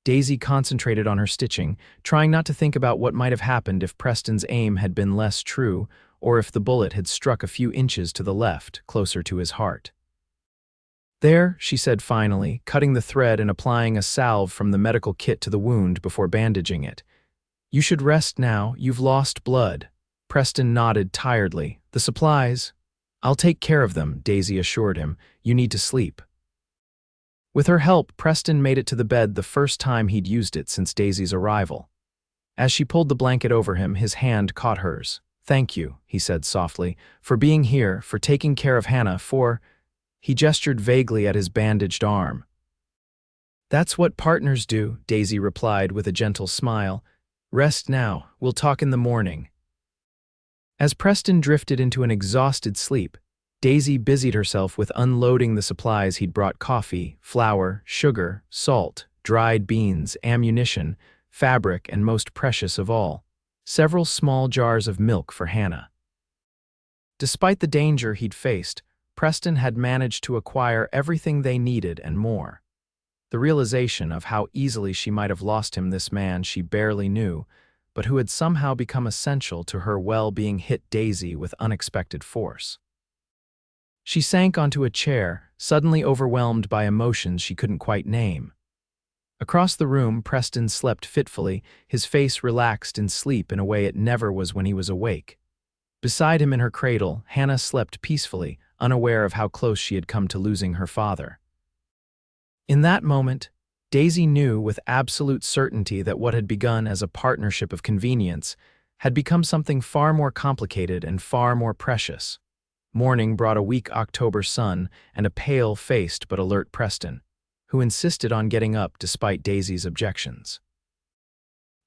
Daisy concentrated on her stitching, trying not to think about what might have happened if Preston's aim had been less true, or if the bullet had struck a few inches to the left, closer to his heart. "There," she said finally, cutting the thread and applying a salve from the medical kit to the wound before bandaging it. "You should rest now, you've lost blood." Preston nodded tiredly. "The supplies?" "I'll take care of them," Daisy assured him. "You need to sleep." With her help, Preston made it to the bed the first time he'd used it since Daisy's arrival. As she pulled the blanket over him, his hand caught hers. "Thank you," he said softly, "for being here, for taking care of Hannah, for—" He gestured vaguely at his bandaged arm. "That's what partners do," Daisy replied with a gentle smile. "Rest now, we'll talk in the morning." As Preston drifted into an exhausted sleep, Daisy busied herself with unloading the supplies he'd brought: coffee, flour, sugar, salt, dried beans, ammunition, fabric, and most precious of all, several small jars of milk for Hannah. Despite the danger he'd faced, Preston had managed to acquire everything they needed and more. The realization of how easily she might have lost him, this man she barely knew, but who had somehow become essential to her well-being, hit Daisy with unexpected force. She sank onto a chair, suddenly overwhelmed by emotions she couldn't quite name. Across the room, Preston slept fitfully, his face relaxed in sleep in a way it never was when he was awake. Beside him in her cradle, Hannah slept peacefully, unaware of how close she had come to losing her father. In that moment, Daisy knew with absolute certainty that what had begun as a partnership of convenience had become something far more complicated and far more precious. Morning brought a weak October sun and a pale-faced but alert Preston, who insisted on getting up despite Daisy's objections.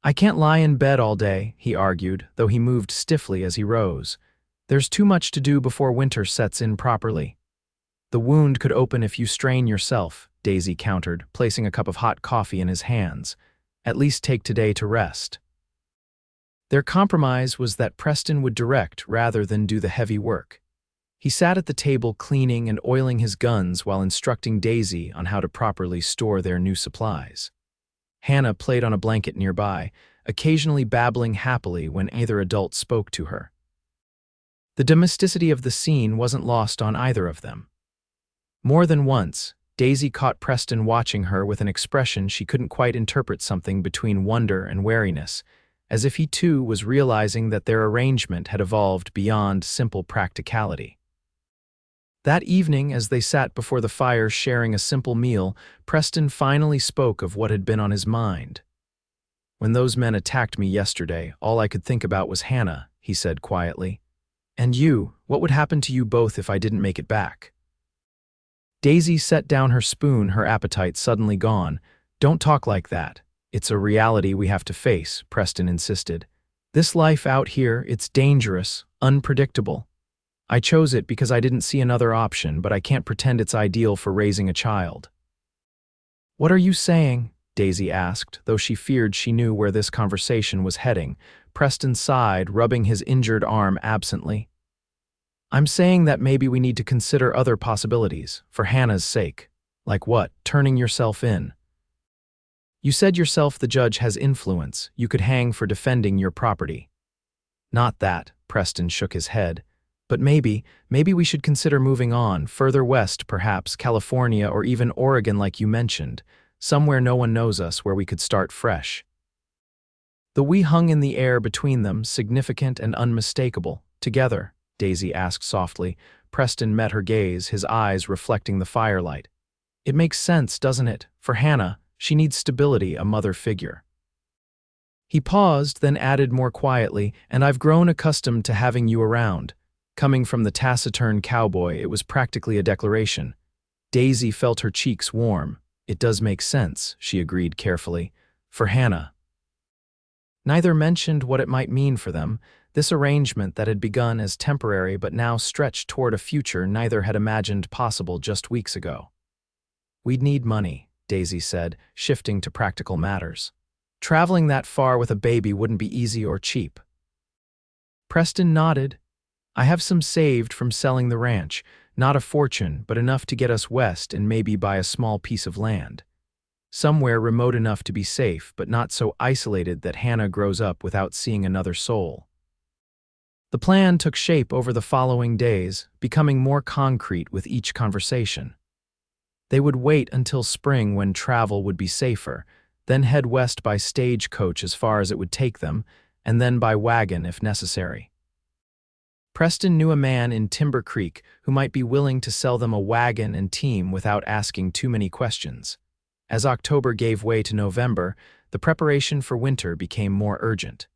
"I can't lie in bed all day," he argued, though he moved stiffly as he rose. "There's too much to do before winter sets in properly." "The wound could open if you strain yourself," Daisy countered, placing a cup of hot coffee in his hands. "At least take today to rest." Their compromise was that Preston would direct rather than do the heavy work. He sat at the table cleaning and oiling his guns while instructing Daisy on how to properly store their new supplies. Hannah played on a blanket nearby, occasionally babbling happily when either adult spoke to her. The domesticity of the scene wasn't lost on either of them. More than once, Daisy caught Preston watching her with an expression she couldn't quite interpret, something between wonder and wariness, as if he too was realizing that their arrangement had evolved beyond simple practicality. That evening, as they sat before the fire sharing a simple meal, Preston finally spoke of what had been on his mind. "When those men attacked me yesterday, all I could think about was Hannah," he said quietly. "And you, what would happen to you both if I didn't make it back?" Daisy set down her spoon, her appetite suddenly gone. "Don't talk like that. It's a reality we have to face," Preston insisted. "This life out here, it's dangerous, unpredictable. I chose it because I didn't see another option, but I can't pretend it's ideal for raising a child." "What are you saying?" Daisy asked, though she feared she knew where this conversation was heading. Preston sighed, rubbing his injured arm absently. "I'm saying that maybe we need to consider other possibilities, for Hannah's sake." "Like what? Turning yourself in?" "You said yourself the judge has influence. You could hang for defending your property." "Not that," Preston shook his head. But maybe we should consider moving on, further west perhaps, California or even Oregon like you mentioned, somewhere no one knows us where we could start fresh." The "we" hung in the air between them, significant and unmistakable. "Together?" Daisy asked softly. Preston met her gaze, his eyes reflecting the firelight. "It makes sense, doesn't it? For Hannah, she needs stability, a mother figure." He paused, then added more quietly, "And I've grown accustomed to having you around." Coming from the taciturn Cowboy, it was practically a declaration. Daisy felt her cheeks warm. "It does make sense," she agreed carefully. "For Hannah." Neither mentioned what it might mean for them. This arrangement that had begun as temporary but now stretched toward a future neither had imagined possible just weeks ago. "We'd need money," Daisy said, shifting to practical matters. "Traveling that far with a baby wouldn't be easy or cheap." Preston nodded. "I have some saved from selling the ranch. Not a fortune, but enough to get us west and maybe buy a small piece of land. Somewhere remote enough to be safe, but not so isolated that Hannah grows up without seeing another soul." The plan took shape over the following days, becoming more concrete with each conversation. They would wait until spring when travel would be safer, then head west by stagecoach as far as it would take them, and then by wagon if necessary. Preston knew a man in Timber Creek who might be willing to sell them a wagon and team without asking too many questions. As October gave way to November, the preparation for winter became more urgent.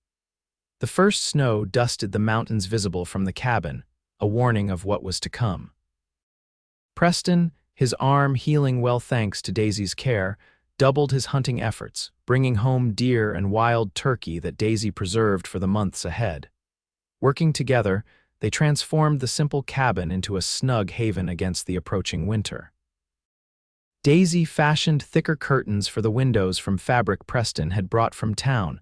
The first snow dusted the mountains visible from the cabin, a warning of what was to come. Preston, his arm healing well thanks to Daisy's care, doubled his hunting efforts, bringing home deer and wild turkey that Daisy preserved for the months ahead. Working together, they transformed the simple cabin into a snug haven against the approaching winter. Daisy fashioned thicker curtains for the windows from fabric Preston had brought from town,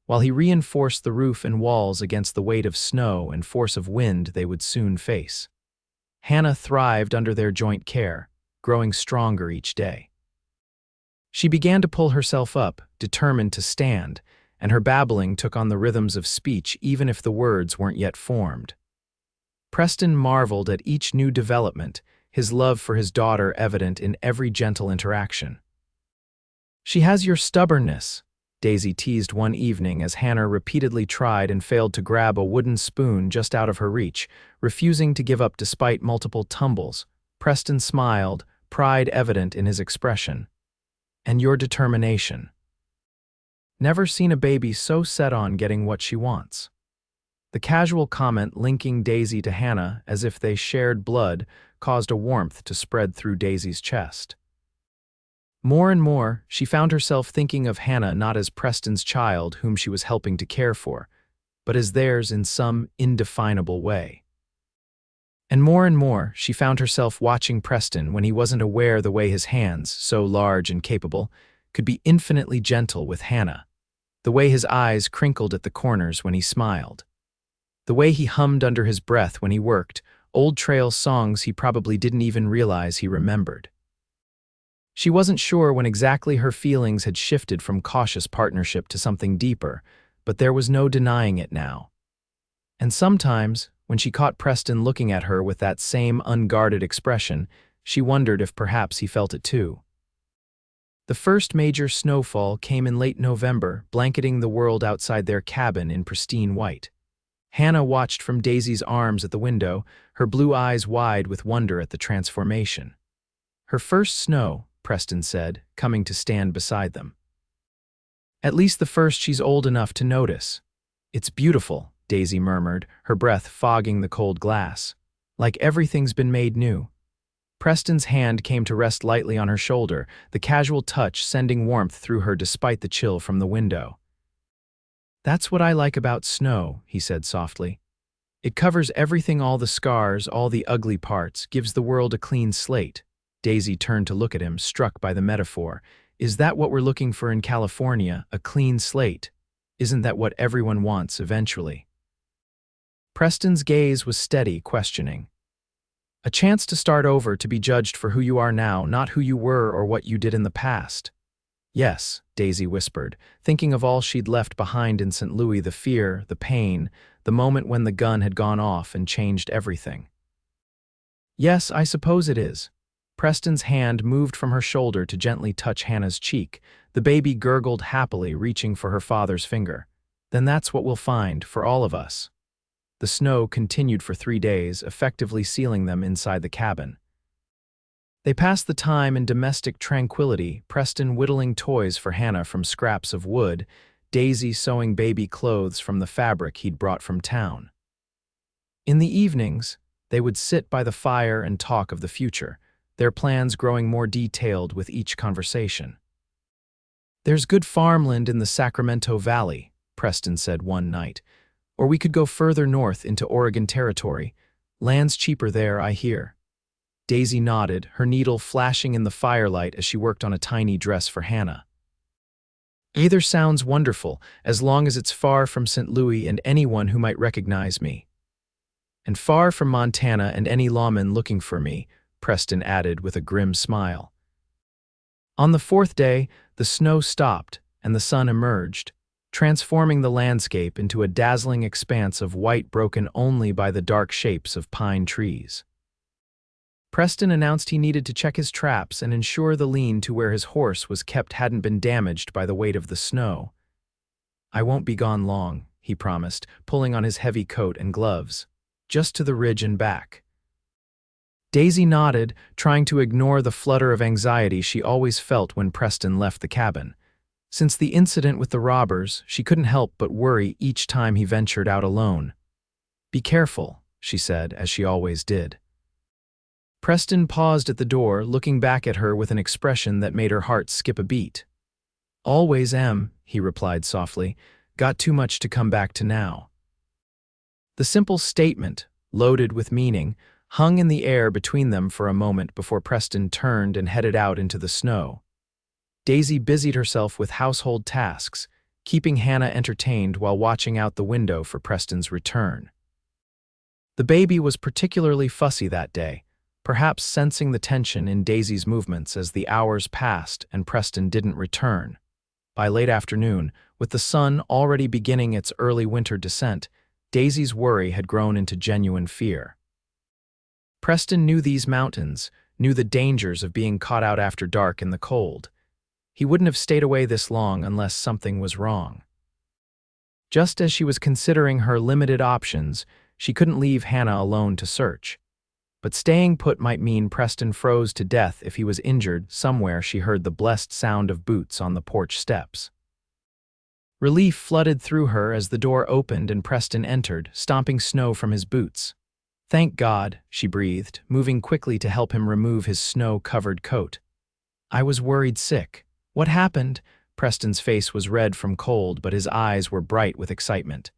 while he reinforced the roof and walls against the weight of snow and force of wind they would soon face. Hannah thrived under their joint care, growing stronger each day. She began to pull herself up, determined to stand, and her babbling took on the rhythms of speech even if the words weren't yet formed. Preston marveled at each new development, his love for his daughter evident in every gentle interaction. "She has your stubbornness," Daisy teased one evening as Hannah repeatedly tried and failed to grab a wooden spoon just out of her reach, refusing to give up despite multiple tumbles. Preston smiled, pride evident in his expression. "And your determination. Never seen a baby so set on getting what she wants." The casual comment linking Daisy to Hannah as if they shared blood caused a warmth to spread through Daisy's chest. More and more, she found herself thinking of Hannah not as Preston's child whom she was helping to care for, but as theirs in some indefinable way. And more, she found herself watching Preston when he wasn't aware the way his hands, so large and capable, could be infinitely gentle with Hannah, the way his eyes crinkled at the corners when he smiled, the way he hummed under his breath when he worked, old trail songs he probably didn't even realize he remembered. She wasn't sure when exactly her feelings had shifted from cautious partnership to something deeper, but there was no denying it now. And sometimes, when she caught Preston looking at her with that same unguarded expression, she wondered if perhaps he felt it too. The first major snowfall came in late November, blanketing the world outside their cabin in pristine white. Hannah watched from Daisy's arms at the window, her blue eyes wide with wonder at the transformation. "Her first snow," Preston said, coming to stand beside them. "At least the first she's old enough to notice." "It's beautiful," Daisy murmured, her breath fogging the cold glass. "Like everything's been made new." Preston's hand came to rest lightly on her shoulder, the casual touch sending warmth through her despite the chill from the window. "That's what I like about snow," he said softly. "It covers everything, all the scars, all the ugly parts, gives the world a clean slate." Daisy turned to look at him, struck by the metaphor. "Is that what we're looking for in California, a clean slate? Isn't that what everyone wants eventually?" Preston's gaze was steady, questioning. "A chance to start over, to be judged for who you are now, not who you were or what you did in the past." Yes, Daisy whispered, thinking of all she'd left behind in St. Louis, the fear, the pain, the moment when the gun had gone off and changed everything. Yes, I suppose it is. Preston's hand moved from her shoulder to gently touch Hannah's cheek. The baby gurgled happily, reaching for her father's finger. Then that's what we'll find, for all of us. The snow continued for 3 days, effectively sealing them inside the cabin. They passed the time in domestic tranquility, Preston whittling toys for Hannah from scraps of wood, Daisy sewing baby clothes from the fabric he'd brought from town. In the evenings, they would sit by the fire and talk of the future, their plans growing more detailed with each conversation. "There's good farmland in the Sacramento Valley," Preston said one night, "or we could go further north into Oregon Territory. Land's cheaper there, I hear." Daisy nodded, her needle flashing in the firelight as she worked on a tiny dress for Hannah. "Either sounds wonderful, as long as it's far from St. Louis and anyone who might recognize me. And far from Montana and any lawman looking for me," Preston added with a grim smile. On the 4th day, the snow stopped and the sun emerged, transforming the landscape into a dazzling expanse of white broken only by the dark shapes of pine trees. Preston announced he needed to check his traps and ensure the lean to where his horse was kept hadn't been damaged by the weight of the snow. "I won't be gone long," he promised, pulling on his heavy coat and gloves. "Just to the ridge and back." Daisy nodded, trying to ignore the flutter of anxiety she always felt when Preston left the cabin. Since the incident with the robbers, she couldn't help but worry each time he ventured out alone. "Be careful," she said, as she always did. Preston paused at the door, looking back at her with an expression that made her heart skip a beat. "Always am," he replied softly. "Got too much to come back to now." The simple statement, loaded with meaning, hung in the air between them for a moment before Preston turned and headed out into the snow. Daisy busied herself with household tasks, keeping Hannah entertained while watching out the window for Preston's return. The baby was particularly fussy that day, perhaps sensing the tension in Daisy's movements as the hours passed and Preston didn't return. By late afternoon, with the sun already beginning its early winter descent, Daisy's worry had grown into genuine fear. Preston knew these mountains, knew the dangers of being caught out after dark in the cold. He wouldn't have stayed away this long unless something was wrong. Just as she was considering her limited options, she couldn't leave Hannah alone to search. But staying put might mean Preston froze to death if he was injured. Somewhere she heard the blessed sound of boots on the porch steps. Relief flooded through her as the door opened and Preston entered, stomping snow from his boots. "Thank God," she breathed, moving quickly to help him remove his snow-covered coat. "I was worried sick." "What happened?" Preston's face was red from cold, but his eyes were bright with excitement.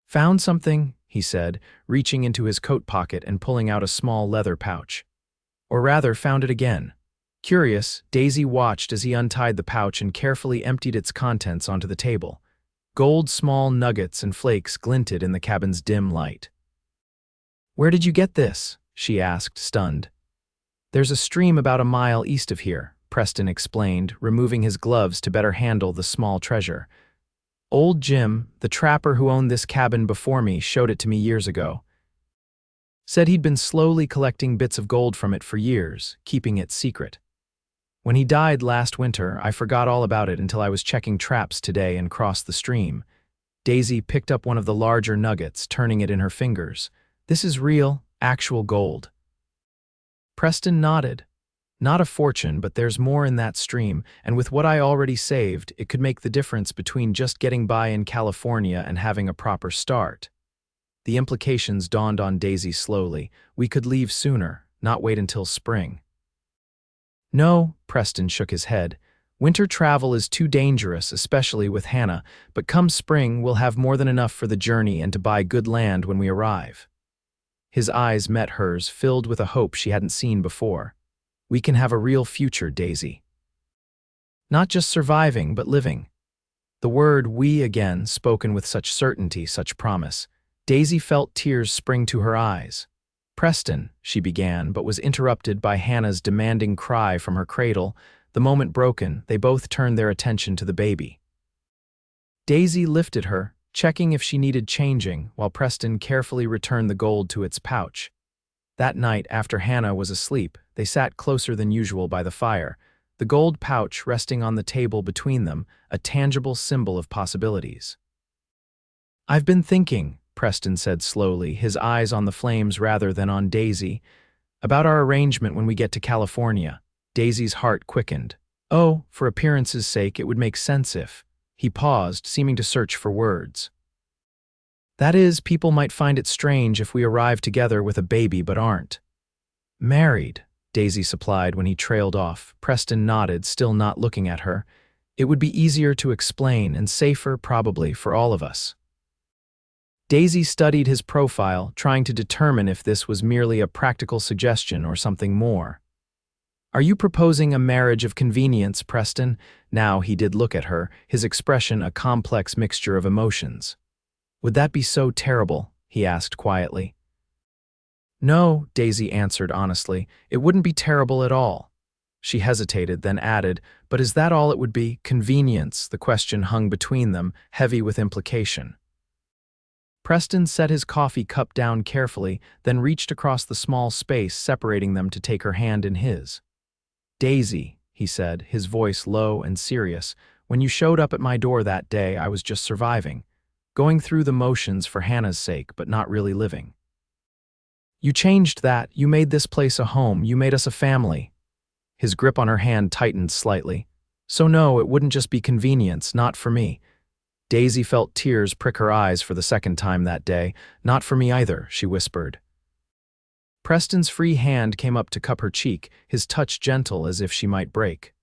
"Found something," he said, reaching into his coat pocket and pulling out a small leather pouch. Or rather, found it again. Curious, Daisy watched as he untied the pouch and carefully emptied its contents onto the table. Gold small nuggets and flakes glinted in the cabin's dim light. "Where did you get this?" she asked, stunned. "There's a stream about a mile east of here," Preston explained, removing his gloves to better handle the small treasure. "Old Jim, the trapper who owned this cabin before me, showed it to me years ago. Said he'd been slowly collecting bits of gold from it for years, keeping it secret. When he died last winter, I forgot all about it until I was checking traps today and crossed the stream." Daisy picked up one of the larger nuggets, turning it in her fingers. "This is real, actual gold." Preston nodded. "Not a fortune, but there's more in that stream, and with what I already saved, it could make the difference between just getting by in California and having a proper start." The implications dawned on Daisy slowly. "We could leave sooner, not wait until spring." "No," Preston shook his head. "Winter travel is too dangerous, especially with Hannah, but come spring we'll have more than enough for the journey and to buy good land when we arrive." His eyes met hers, filled with a hope she hadn't seen before. "We can have a real future, Daisy. Not just surviving, but living." The word "we" again, spoken with such certainty, such promise. Daisy felt tears spring to her eyes. "Preston," she began, but was interrupted by Hannah's demanding cry from her cradle. The moment broken, they both turned their attention to the baby. Daisy lifted her, checking if she needed changing, while Preston carefully returned the gold to its pouch. That night, after Hannah was asleep, they sat closer than usual by the fire, the gold pouch resting on the table between them, a tangible symbol of possibilities. "I've been thinking," Preston said slowly, his eyes on the flames rather than on Daisy, "about our arrangement when we get to California." Daisy's heart quickened. "Oh, for appearance's sake, it would make sense if—" He paused, seeming to search for words. "That is, people might find it strange if we arrive together with a baby but aren't." "Married," Daisy supplied when he trailed off. Preston nodded, still not looking at her. "It would be easier to explain and safer, probably, for all of us." Daisy studied his profile, trying to determine if this was merely a practical suggestion or something more. "Are you proposing a marriage of convenience, Preston?" Now he did look at her, his expression a complex mixture of emotions. "Would that be so terrible?" he asked quietly. "No," Daisy answered honestly, "it wouldn't be terrible at all." She hesitated, then added, "But is that all it would be? Convenience?" The question hung between them, heavy with implication. Preston set his coffee cup down carefully, then reached across the small space separating them to take her hand in his. "Daisy," he said, his voice low and serious, "when you showed up at my door that day, I was just surviving, going through the motions for Hannah's sake, but not really living. You changed that, you made this place a home, you made us a family." His grip on her hand tightened slightly. "So no, it wouldn't just be convenience, not for me." Daisy felt tears prick her eyes for the second time that day. "Not for me either," she whispered. Preston's free hand came up to cup her cheek, his touch gentle as if she might break.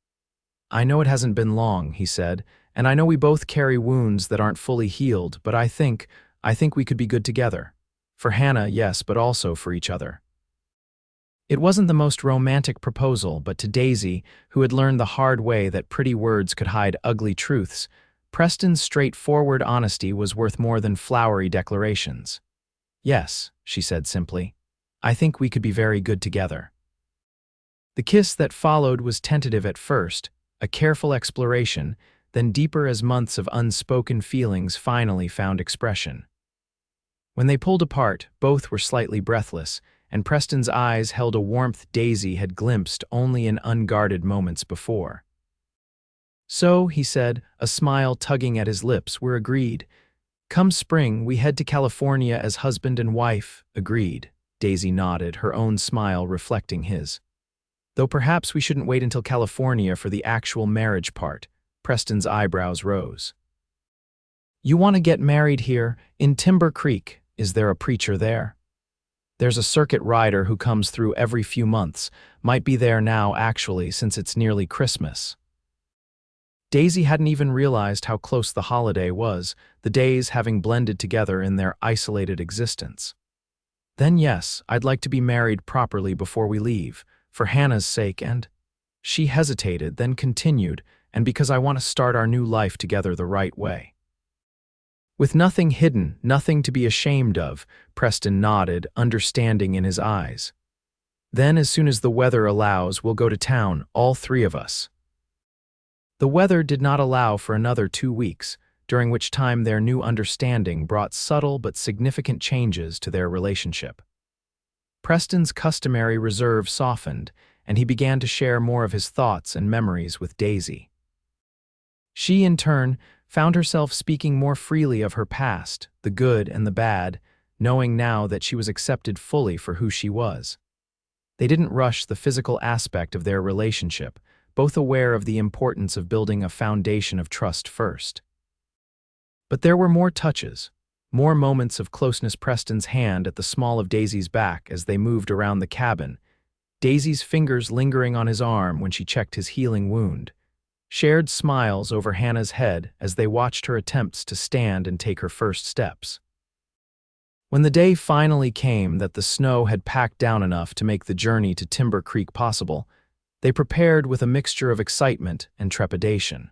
"I know it hasn't been long," he said, "and I know we both carry wounds that aren't fully healed, but I think we could be good together. For Hannah, yes, but also for each other." It wasn't the most romantic proposal, but to Daisy, who had learned the hard way that pretty words could hide ugly truths, Preston's straightforward honesty was worth more than flowery declarations. "Yes," she said simply, "I think we could be very good together." The kiss that followed was tentative at first, a careful exploration, then deeper as months of unspoken feelings finally found expression. When they pulled apart, both were slightly breathless, and Preston's eyes held a warmth Daisy had glimpsed only in unguarded moments before. "So," he said, a smile tugging at his lips, "we're agreed. Come spring, we head to California as husband and wife." "Agreed." Daisy nodded, her own smile reflecting his. "Though perhaps we shouldn't wait until California for the actual marriage part." Preston's eyebrows rose. "You want to get married here, in Timber Creek. Is there a preacher there?" "There's a circuit rider who comes through every few months. Might be there now, actually, since it's nearly Christmas." Daisy hadn't even realized how close the holiday was, the days having blended together in their isolated existence. "Then yes, I'd like to be married properly before we leave, for Hannah's sake and—" She hesitated, then continued, "and because I want to start our new life together the right way." With nothing hidden, nothing to be ashamed of, Preston nodded, understanding in his eyes. "Then as soon as the weather allows, we'll go to town, all three of us." The weather did not allow for another 2 weeks, during which time their new understanding brought subtle but significant changes to their relationship. Preston's customary reserve softened, and he began to share more of his thoughts and memories with Daisy. She, in turn, found herself speaking more freely of her past, the good and the bad, knowing now that she was accepted fully for who she was. They didn't rush the physical aspect of their relationship, both aware of the importance of building a foundation of trust first. But there were more touches, more moments of closeness. Preston's hand at the small of Daisy's back as they moved around the cabin, Daisy's fingers lingering on his arm when she checked his healing wound, shared smiles over Hannah's head as they watched her attempts to stand and take her first steps. When the day finally came that the snow had packed down enough to make the journey to Timber Creek possible, they prepared with a mixture of excitement and trepidation.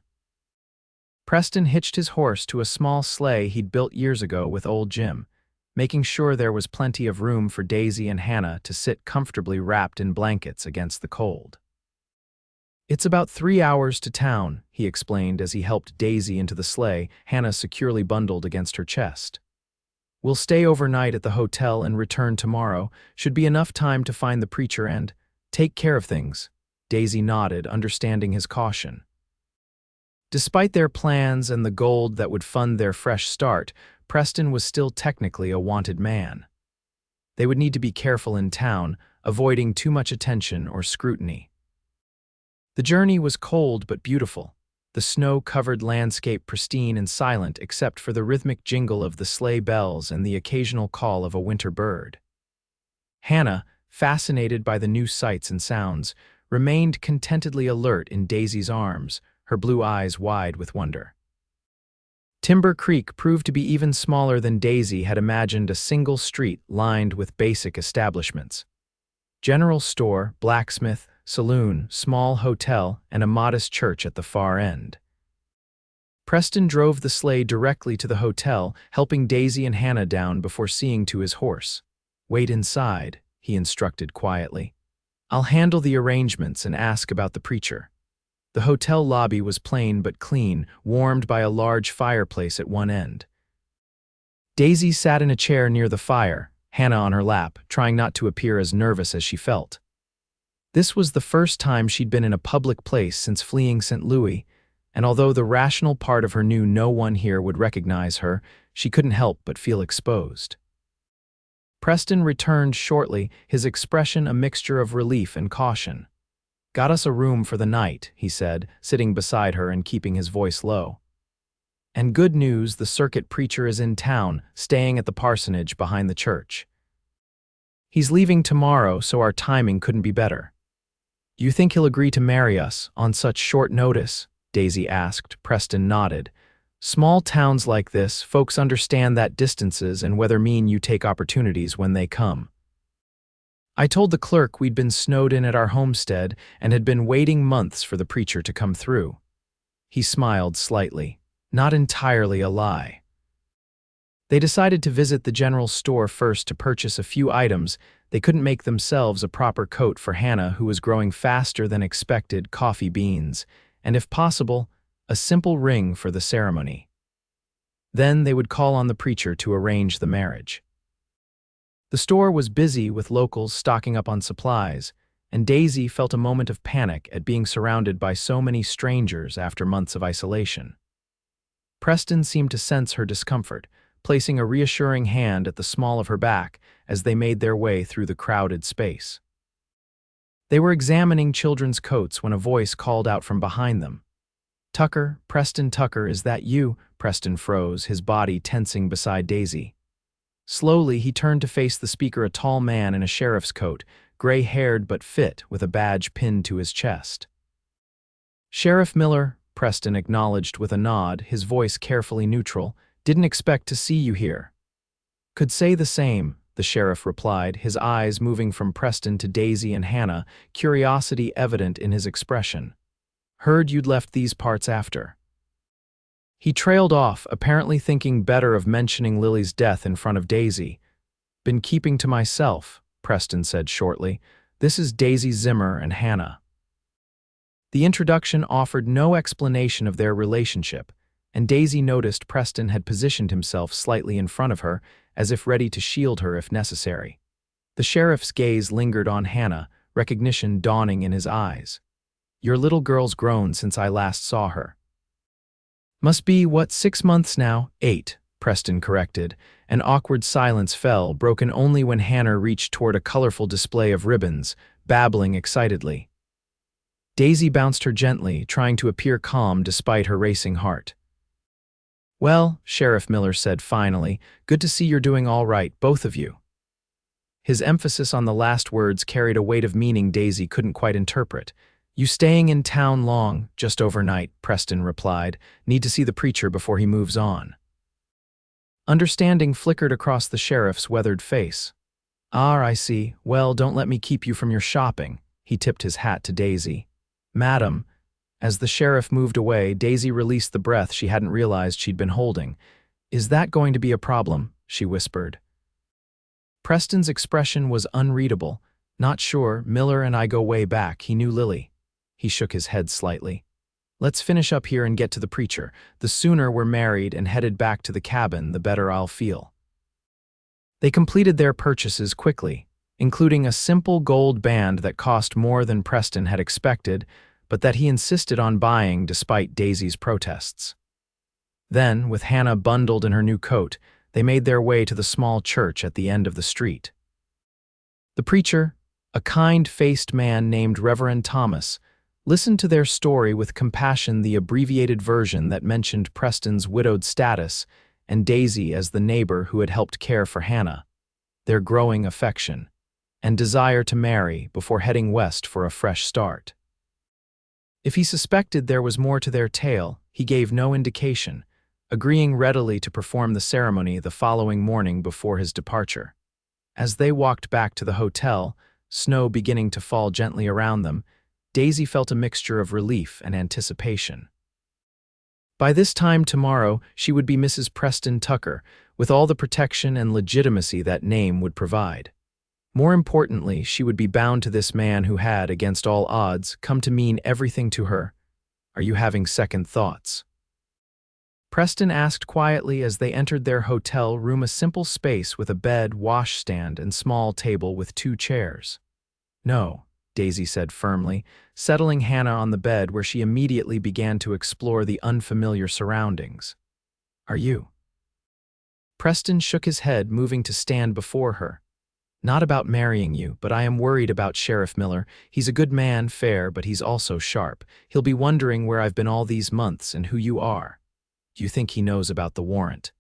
Preston hitched his horse to a small sleigh he'd built years ago with old Jim, making sure there was plenty of room for Daisy and Hannah to sit comfortably wrapped in blankets against the cold. It's about 3 hours to town, he explained as he helped Daisy into the sleigh, Hannah securely bundled against her chest. We'll stay overnight at the hotel and return tomorrow. Should be enough time to find the preacher and take care of things. Daisy nodded, understanding his caution. Despite their plans and the gold that would fund their fresh start, Preston was still technically a wanted man. They would need to be careful in town, avoiding too much attention or scrutiny. The journey was cold but beautiful, the snow-covered landscape pristine and silent except for the rhythmic jingle of the sleigh bells and the occasional call of a winter bird. Hannah, fascinated by the new sights and sounds, remained contentedly alert in Daisy's arms, her blue eyes wide with wonder. Timber Creek proved to be even smaller than Daisy had imagined, a single street lined with basic establishments. General store, blacksmith, saloon, small hotel, and a modest church at the far end. Preston drove the sleigh directly to the hotel, helping Daisy and Hannah down before seeing to his horse. "Wait inside," he instructed quietly. "I'll handle the arrangements and ask about the preacher." The hotel lobby was plain but clean, warmed by a large fireplace at one end. Daisy sat in a chair near the fire, Hannah on her lap, trying not to appear as nervous as she felt. This was the first time she'd been in a public place since fleeing St. Louis, and although the rational part of her knew no one here would recognize her, she couldn't help but feel exposed. Preston returned shortly, his expression a mixture of relief and caution. "Got us a room for the night," he said, sitting beside her and keeping his voice low. "And good news, the circuit preacher is in town, staying at the parsonage behind the church. He's leaving tomorrow, so our timing couldn't be better." "You think he'll agree to marry us on such short notice?" Daisy asked. Preston nodded. "Small towns like this, folks understand that distances and weather mean you take opportunities when they come. I told the clerk we'd been snowed in at our homestead and had been waiting months for the preacher to come through." He smiled slightly. Not entirely a lie. They decided to visit the general store first to purchase a few items. They couldn't make themselves a proper coat for Hannah, who was growing faster than expected, coffee beans, and if possible, a simple ring for the ceremony. Then they would call on the preacher to arrange the marriage. The store was busy with locals stocking up on supplies, and Daisy felt a moment of panic at being surrounded by so many strangers after months of isolation. Preston seemed to sense her discomfort, placing a reassuring hand at the small of her back as they made their way through the crowded space. They were examining children's coats when a voice called out from behind them. "Tucker, Preston Tucker, is that you?" Preston froze, his body tensing beside Daisy. Slowly, he turned to face the speaker, a tall man in a sheriff's coat, gray-haired but fit, with a badge pinned to his chest. "Sheriff Miller," Preston acknowledged with a nod, his voice carefully neutral. "Didn't expect to see you here." "Could say the same," the sheriff replied, his eyes moving from Preston to Daisy and Hannah, curiosity evident in his expression. "Heard you'd left these parts after." He trailed off, apparently thinking better of mentioning Lily's death in front of Daisy. "Been keeping to myself," Preston said shortly. "This is Daisy Zimmer and Hannah." The introduction offered no explanation of their relationship, and Daisy noticed Preston had positioned himself slightly in front of her, as if ready to shield her if necessary. The sheriff's gaze lingered on Hannah, recognition dawning in his eyes. "Your little girl's grown since I last saw her." "Must be, 6 months now?" 8, Preston corrected. An awkward silence fell, broken only when Hannah reached toward a colorful display of ribbons, babbling excitedly. Daisy bounced her gently, trying to appear calm despite her racing heart. "Well," Sheriff Miller said finally, "good to see you're doing all right, both of you." His emphasis on the last words carried a weight of meaning Daisy couldn't quite interpret. "You staying in town long?" "Just overnight," Preston replied. "Need to see the preacher before he moves on." Understanding flickered across the sheriff's weathered face. "Ah, I see. Well, don't let me keep you from your shopping." He tipped his hat to Daisy. "Madam." As the sheriff moved away, Daisy released the breath she hadn't realized she'd been holding. "Is that going to be a problem?" she whispered. Preston's expression was unreadable. "Not sure. Miller and I go way back. He knew Lily." He shook his head slightly. Let's finish up here and get to the preacher. The sooner we're married and headed back to the cabin, the better I'll feel. They completed their purchases quickly, including a simple gold band that cost more than Preston had expected, but that he insisted on buying despite Daisy's protests. Then, with Hannah bundled in her new coat, they made their way to the small church at the end of the street. The preacher, a kind-faced man named Reverend Thomas, listened to their story with compassion, the abbreviated version that mentioned Preston's widowed status and Daisy as the neighbor who had helped care for Hannah, their growing affection, and desire to marry before heading west for a fresh start. If he suspected there was more to their tale, he gave no indication, agreeing readily to perform the ceremony the following morning before his departure. As they walked back to the hotel, snow beginning to fall gently around them, Daisy felt a mixture of relief and anticipation. By this time tomorrow, she would be Mrs. Preston Tucker, with all the protection and legitimacy that name would provide. More importantly, she would be bound to this man who had, against all odds, come to mean everything to her. Are you having second thoughts? Preston asked quietly as they entered their hotel room, a simple space with a bed, washstand, and small table with 2 chairs. No, Daisy said firmly, settling Hannah on the bed where she immediately began to explore the unfamiliar surroundings. Are you? Preston shook his head, moving to stand before her. Not about marrying you, but I am worried about Sheriff Miller. He's a good man, fair, but he's also sharp. He'll be wondering where I've been all these months and who you are. Do you think he knows about the warrant?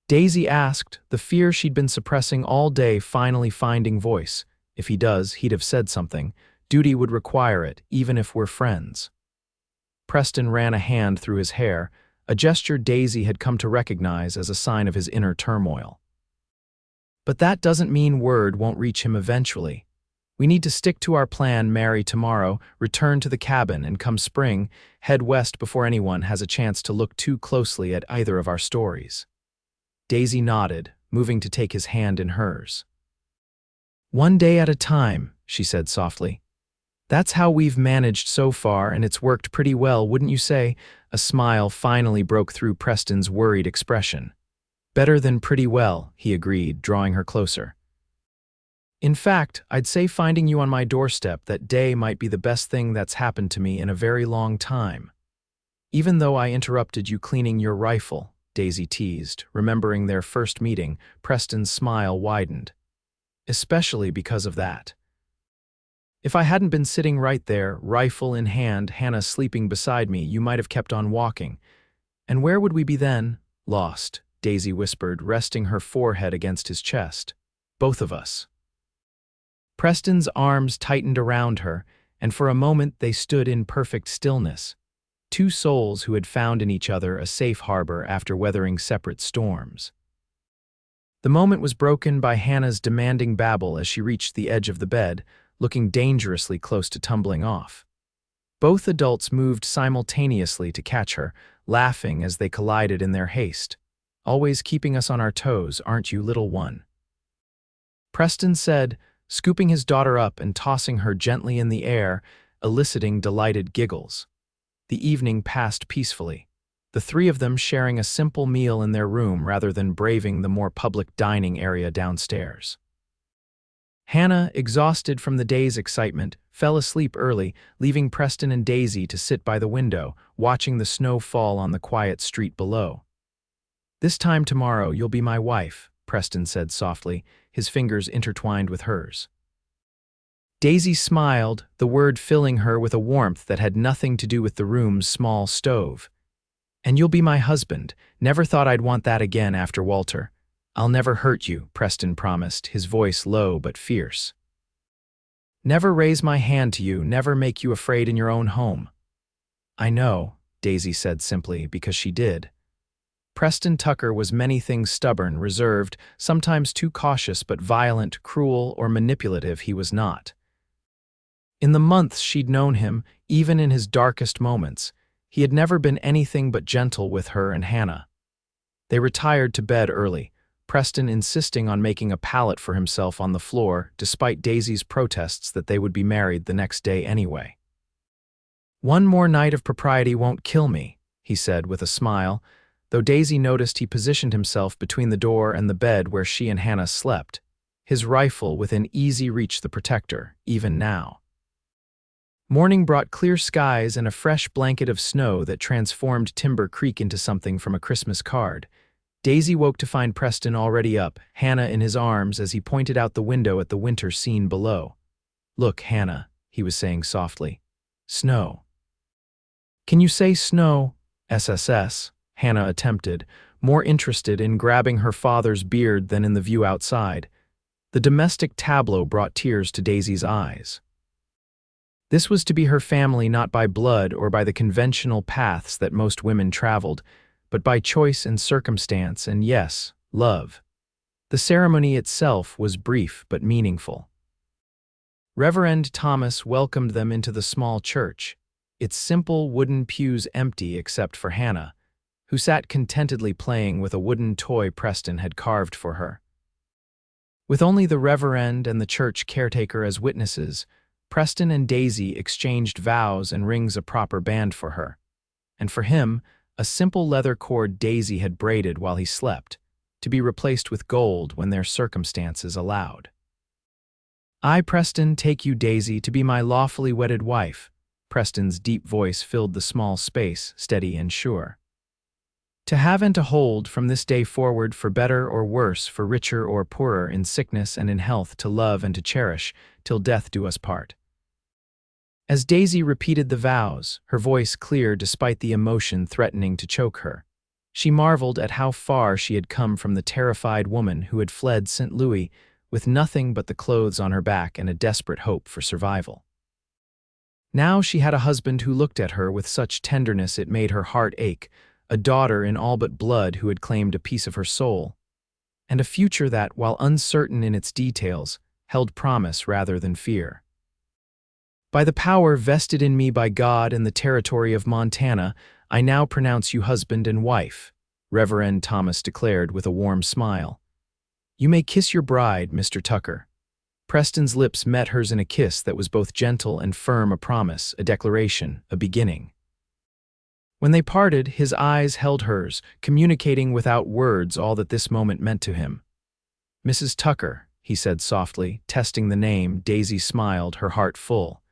Daisy asked, the fear she'd been suppressing all day finally finding voice. If he does, he'd have said something. Duty would require it, even if we're friends. Preston ran a hand through his hair, a gesture Daisy had come to recognize as a sign of his inner turmoil. But that doesn't mean word won't reach him eventually. We need to stick to our plan, marry tomorrow, return to the cabin, and come spring, head west before anyone has a chance to look too closely at either of our stories. Daisy nodded, moving to take his hand in hers. One day at a time, she said softly. That's how we've managed so far, and it's worked pretty well, wouldn't you say? A smile finally broke through Preston's worried expression. Better than pretty well, he agreed, drawing her closer. In fact, I'd say finding you on my doorstep that day might be the best thing that's happened to me in a very long time. Even though I interrupted you cleaning your rifle, Daisy teased, remembering their first meeting, Preston's smile widened. Especially because of that. If I hadn't been sitting right there, rifle in hand, Hannah sleeping beside me, you might have kept on walking. And where would we be then? Lost, Daisy whispered, resting her forehead against his chest. Both of us. Preston's arms tightened around her, and for a moment they stood in perfect stillness. 2 souls who had found in each other a safe harbor after weathering separate storms. The moment was broken by Hannah's demanding babble as she reached the edge of the bed, looking dangerously close to tumbling off. Both adults moved simultaneously to catch her, laughing as they collided in their haste. Always keeping us on our toes, aren't you, little one? Preston said, scooping his daughter up and tossing her gently in the air, eliciting delighted giggles. The evening passed peacefully, the 3 of them sharing a simple meal in their room rather than braving the more public dining area downstairs. Hannah, exhausted from the day's excitement, fell asleep early, leaving Preston and Daisy to sit by the window, watching the snow fall on the quiet street below. This time tomorrow you'll be my wife, Preston said softly, his fingers intertwined with hers. Daisy smiled, the word filling her with a warmth that had nothing to do with the room's small stove. And you'll be my husband. Never thought I'd want that again after Walter. I'll never hurt you, Preston promised, his voice low but fierce. Never raise my hand to you, never make you afraid in your own home. I know, Daisy said simply, because she did. Preston Tucker was many things: stubborn, reserved, sometimes too cautious, but violent, cruel, or manipulative he was not. In the months she'd known him, even in his darkest moments, he had never been anything but gentle with her and Hannah. They retired to bed early, Preston insisting on making a pallet for himself on the floor, despite Daisy's protests that they would be married the next day anyway. One more night of propriety won't kill me, he said with a smile, though Daisy noticed he positioned himself between the door and the bed where she and Hannah slept, his rifle within easy reach of the protector, even now. Morning brought clear skies and a fresh blanket of snow that transformed Timber Creek into something from a Christmas card. Daisy woke to find Preston already up, Hannah in his arms as he pointed out the window at the winter scene below. "Look, Hannah," he was saying softly. "Snow." "Can you say snow?" SSS, Hannah attempted, more interested in grabbing her father's beard than in the view outside. The domestic tableau brought tears to Daisy's eyes. This was to be her family not by blood or by the conventional paths that most women traveled, but by choice and circumstance and, yes, love. The ceremony itself was brief but meaningful. Reverend Thomas welcomed them into the small church, its simple wooden pews empty except for Hannah, who sat contentedly playing with a wooden toy Preston had carved for her. With only the Reverend and the church caretaker as witnesses, Preston and Daisy exchanged vows and rings a proper band for her, and for him, a simple leather cord Daisy had braided while he slept, to be replaced with gold when their circumstances allowed. "I, Preston, take you, Daisy, to be my lawfully wedded wife." Preston's deep voice filled the small space, steady and sure. "To have and to hold from this day forward, for better or worse, for richer or poorer, in sickness and in health, to love and to cherish, till death do us part." As Daisy repeated the vows, her voice clear despite the emotion threatening to choke her, she marveled at how far she had come from the terrified woman who had fled St. Louis with nothing but the clothes on her back and a desperate hope for survival. Now she had a husband who looked at her with such tenderness it made her heart ache, a daughter in all but blood who had claimed a piece of her soul, and a future that, while uncertain in its details, held promise rather than fear. "By the power vested in me by God in the territory of Montana, I now pronounce you husband and wife," Reverend Thomas declared with a warm smile. "You may kiss your bride, Mr. Tucker." Preston's lips met hers in a kiss that was both gentle and firm, a promise, a declaration, a beginning. When they parted, his eyes held hers, communicating without words all that this moment meant to him. "Mrs. Tucker," he said softly, testing the name. Daisy smiled, her heart full.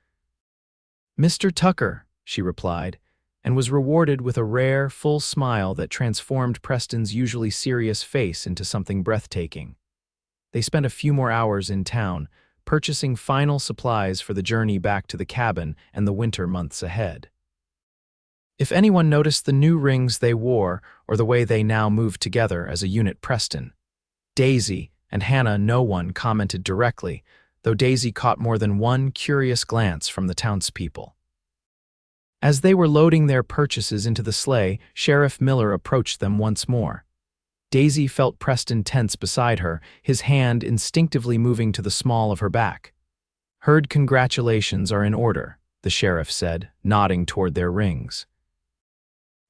"Mr. Tucker," she replied, and was rewarded with a rare, full smile that transformed Preston's usually serious face into something breathtaking. They spent a few more hours in town, purchasing final supplies for the journey back to the cabin and the winter months ahead. If anyone noticed the new rings they wore or the way they now moved together as a unit, Preston, Daisy, and Hannah, no one commented directly, though Daisy caught more than one curious glance from the townspeople. As they were loading their purchases into the sleigh, Sheriff Miller approached them once more. Daisy felt Preston tense beside her, his hand instinctively moving to the small of her back. "Heard congratulations are in order," the sheriff said, nodding toward their rings.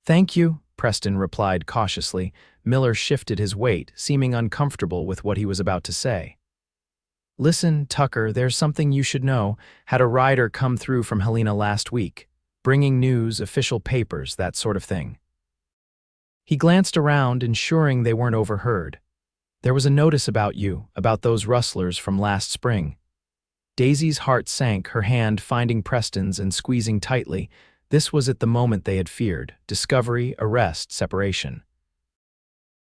"Thank you," Preston replied cautiously. Miller shifted his weight, seeming uncomfortable with what he was about to say. "Listen, Tucker, there's something you should know. Had a rider come through from Helena last week, bringing news, official papers, that sort of thing." He glanced around, ensuring they weren't overheard. "There was a notice about you, about those rustlers from last spring." Daisy's heart sank, her hand finding Preston's and squeezing tightly. This was at the moment they had feared: discovery, arrest, separation.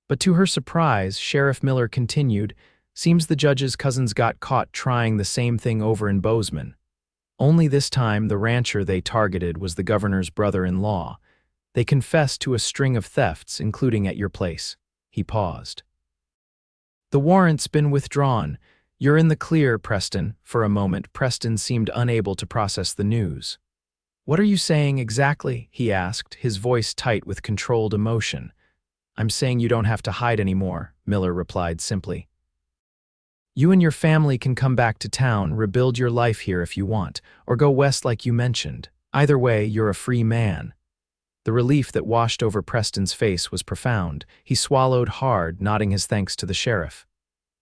But to her surprise, Sheriff Miller continued, "Seems the judge's cousins got caught trying the same thing over in Bozeman. Only this time the rancher they targeted was the governor's brother-in-law. They confessed to a string of thefts, including at your place." He paused. "The warrant's been withdrawn. You're in the clear, Preston." For a moment, Preston seemed unable to process the news. "What are you saying exactly?" he asked, his voice tight with controlled emotion. "I'm saying you don't have to hide anymore," Miller replied simply. "You and your family can come back to town, rebuild your life here if you want, or go west like you mentioned. Either way, you're a free man." The relief that washed over Preston's face was profound. He swallowed hard, nodding his thanks to the sheriff.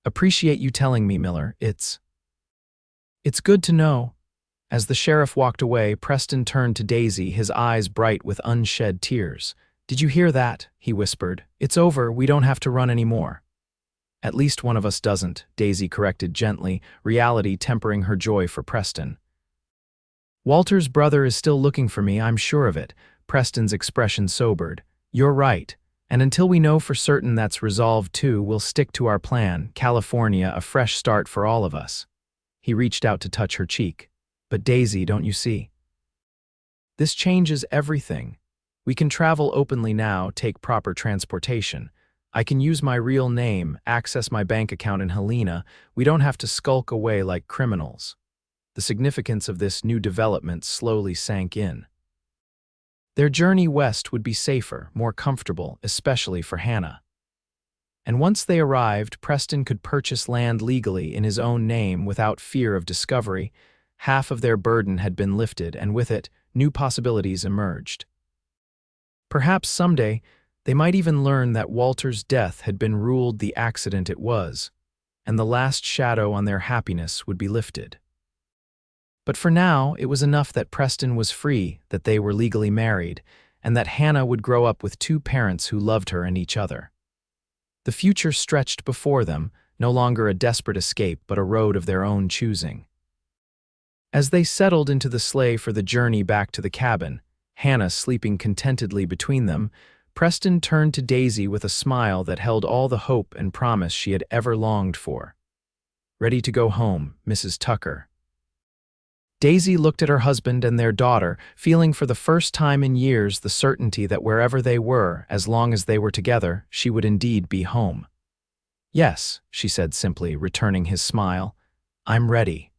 "Appreciate you telling me, Miller. It's good to know." As the sheriff walked away, Preston turned to Daisy, his eyes bright with unshed tears. "Did you hear that?" he whispered. "It's over, we don't have to run anymore." "At least one of us doesn't," Daisy corrected gently, reality tempering her joy for Preston. "Walter's brother is still looking for me, I'm sure of it." Preston's expression sobered. "You're right. And until we know for certain that's resolved too, we'll stick to our plan, California, a fresh start for all of us." He reached out to touch her cheek. "But Daisy, don't you see? This changes everything. We can travel openly now, take proper transportation. I can use my real name, access my bank account in Helena. We don't have to skulk away like criminals." The significance of this new development slowly sank in. Their journey west would be safer, more comfortable, especially for Hannah. And once they arrived, Preston could purchase land legally in his own name without fear of discovery. Half of their burden had been lifted, and with it, new possibilities emerged. Perhaps someday, they might even learn that Walter's death had been ruled the accident it was, and the last shadow on their happiness would be lifted. But for now, it was enough that Preston was free, that they were legally married, and that Hannah would grow up with two parents who loved her and each other. The future stretched before them, no longer a desperate escape but a road of their own choosing. As they settled into the sleigh for the journey back to the cabin, Hannah sleeping contentedly between them, Preston turned to Daisy with a smile that held all the hope and promise she had ever longed for. "Ready to go home, Mrs. Tucker." Daisy looked at her husband and their daughter, feeling for the first time in years the certainty that wherever they were, as long as they were together, she would indeed be home. "Yes," she said simply, returning his smile. "I'm ready."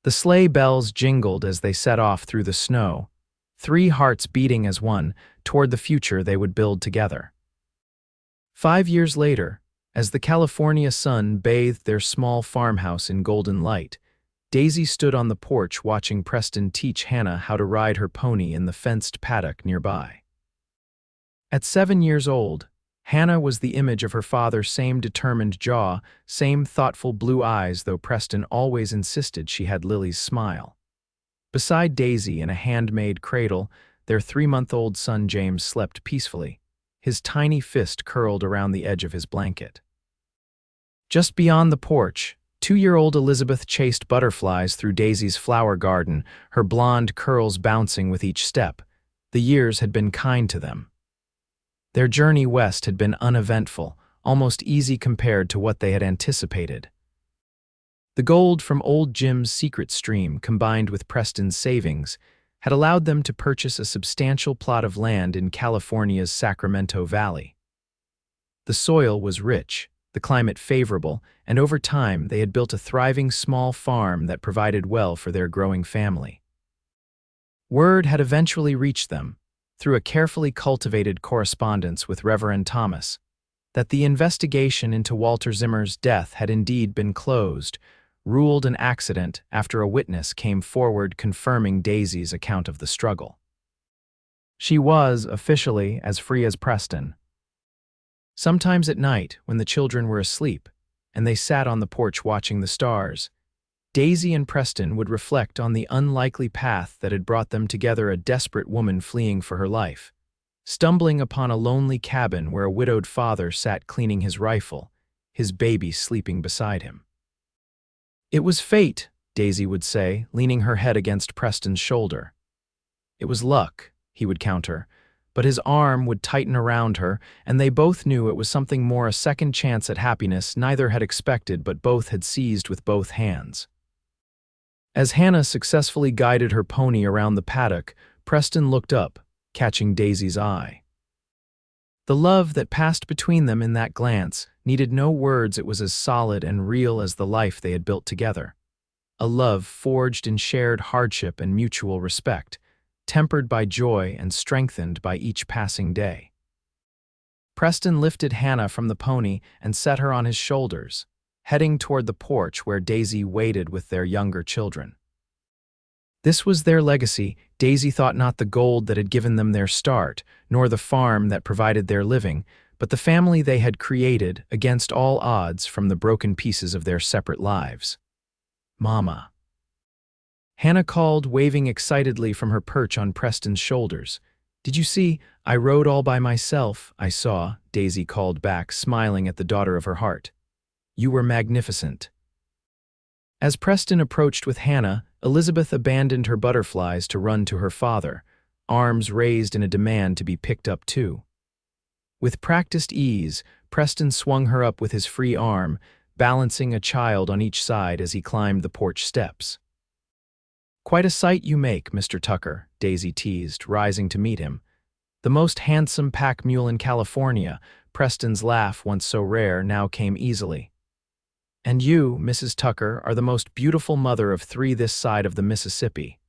The sleigh bells jingled as they set off through the snow, three hearts beating as one toward the future they would build together. 5 years later, as the California sun bathed their small farmhouse in golden light, Daisy stood on the porch watching Preston teach Hannah how to ride her pony in the fenced paddock nearby. At 7 years old, Hannah was the image of her father's same determined jaw, same thoughtful blue eyes, though Preston always insisted she had Lily's smile. Beside Daisy in a handmade cradle, their 3-month-old son James slept peacefully, his tiny fist curled around the edge of his blanket. Just beyond the porch, 2-year-old Elizabeth chased butterflies through Daisy's flower garden, her blonde curls bouncing with each step. The years had been kind to them. Their journey west had been uneventful, almost easy compared to what they had anticipated. The gold from old Jim's secret stream, combined with Preston's savings, had allowed them to purchase a substantial plot of land in California's Sacramento Valley. The soil was rich, the climate favorable, and over time they had built a thriving small farm that provided well for their growing family. Word had eventually reached them, through a carefully cultivated correspondence with Reverend Thomas, that the investigation into Walter Zimmer's death had indeed been closed, ruled an accident after a witness came forward confirming Daisy's account of the struggle. She was, officially, as free as Preston. Sometimes at night, when the children were asleep, and they sat on the porch watching the stars, Daisy and Preston would reflect on the unlikely path that had brought them together, a desperate woman fleeing for her life, stumbling upon a lonely cabin where a widowed father sat cleaning his rifle, his baby sleeping beside him. "It was fate," Daisy would say, leaning her head against Preston's shoulder. "It was luck," he would counter, but his arm would tighten around her, and they both knew it was something more, a second chance at happiness neither had expected but both had seized with both hands. As Hannah successfully guided her pony around the paddock, Preston looked up, catching Daisy's eye. The love that passed between them in that glance needed no words. It was as solid and real as the life they had built together. A love forged in shared hardship and mutual respect, tempered by joy and strengthened by each passing day. Preston lifted Hannah from the pony and set her on his shoulders, heading toward the porch where Daisy waited with their younger children. This was their legacy. Daisy thought not the gold that had given them their start, nor the farm that provided their living, but the family they had created against all odds from the broken pieces of their separate lives. "Mama." Hannah called, waving excitedly from her perch on Preston's shoulders. "Did you see? I rode all by myself, I saw," Daisy called back, smiling at the daughter of her heart. "You were magnificent." As Preston approached with Hannah, Elizabeth abandoned her butterflies to run to her father, arms raised in a demand to be picked up too. With practiced ease, Preston swung her up with his free arm, balancing a child on each side as he climbed the porch steps. "Quite a sight you make, Mr. Tucker," Daisy teased, rising to meet him. "The most handsome pack mule in California." Preston's laugh, once so rare, now came easily. "And you, Mrs. Tucker, are the most beautiful mother of three this side of the Mississippi."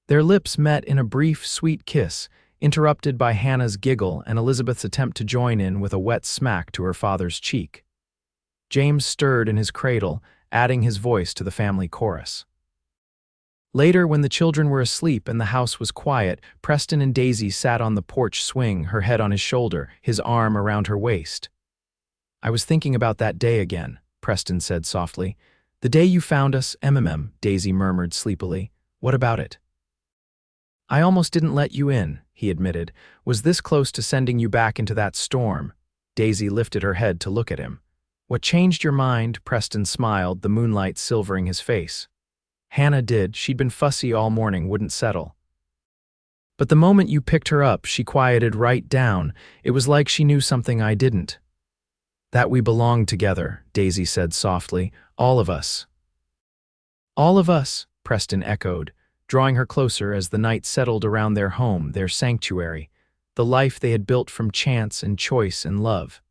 Their lips met in a brief, sweet kiss, interrupted by Hannah's giggle and Elizabeth's attempt to join in with a wet smack to her father's cheek. James stirred in his cradle, adding his voice to the family chorus. Later, when the children were asleep and the house was quiet, Preston and Daisy sat on the porch swing, her head on his shoulder, his arm around her waist. "I was thinking about that day again," Preston said softly. "The day you found us, Daisy murmured sleepily. "What about it?" "I almost didn't let you in," he admitted. "Was this close to sending you back into that storm." Daisy lifted her head to look at him. "What changed your mind?" Preston smiled, the moonlight silvering his face. "Hannah did. She'd been fussy all morning, wouldn't settle. But the moment you picked her up, she quieted right down. It was like she knew something I didn't." "That we belonged together," Daisy said softly. "All of us." "All of us," Preston echoed, drawing her closer as the night settled around their home, their sanctuary, the life they had built from chance and choice and love.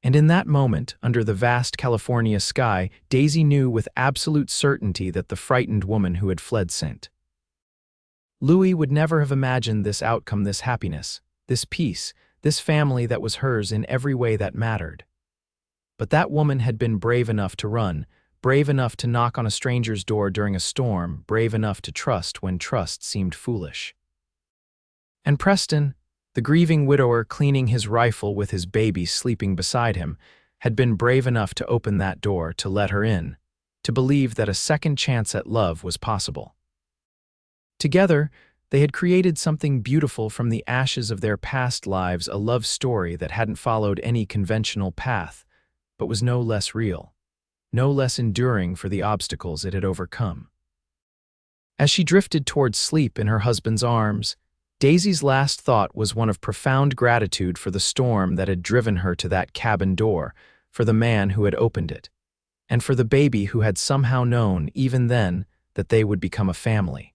And in that moment, under the vast California sky, Daisy knew with absolute certainty that the frightened woman who had fled sent. Louis would never have imagined this outcome, this happiness, this peace, this family that was hers in every way that mattered. But that woman had been brave enough to run, brave enough to knock on a stranger's door during a storm, brave enough to trust when trust seemed foolish. And Preston, the grieving widower cleaning his rifle with his baby sleeping beside him, had been brave enough to open that door, to let her in, to believe that a second chance at love was possible. Together, they had created something beautiful from the ashes of their past lives, a love story that hadn't followed any conventional path, but was no less real, no less enduring for the obstacles it had overcome. As she drifted towards sleep in her husband's arms, Daisy's last thought was one of profound gratitude for the storm that had driven her to that cabin door, for the man who had opened it, and for the baby who had somehow known, even then, that they would become a family.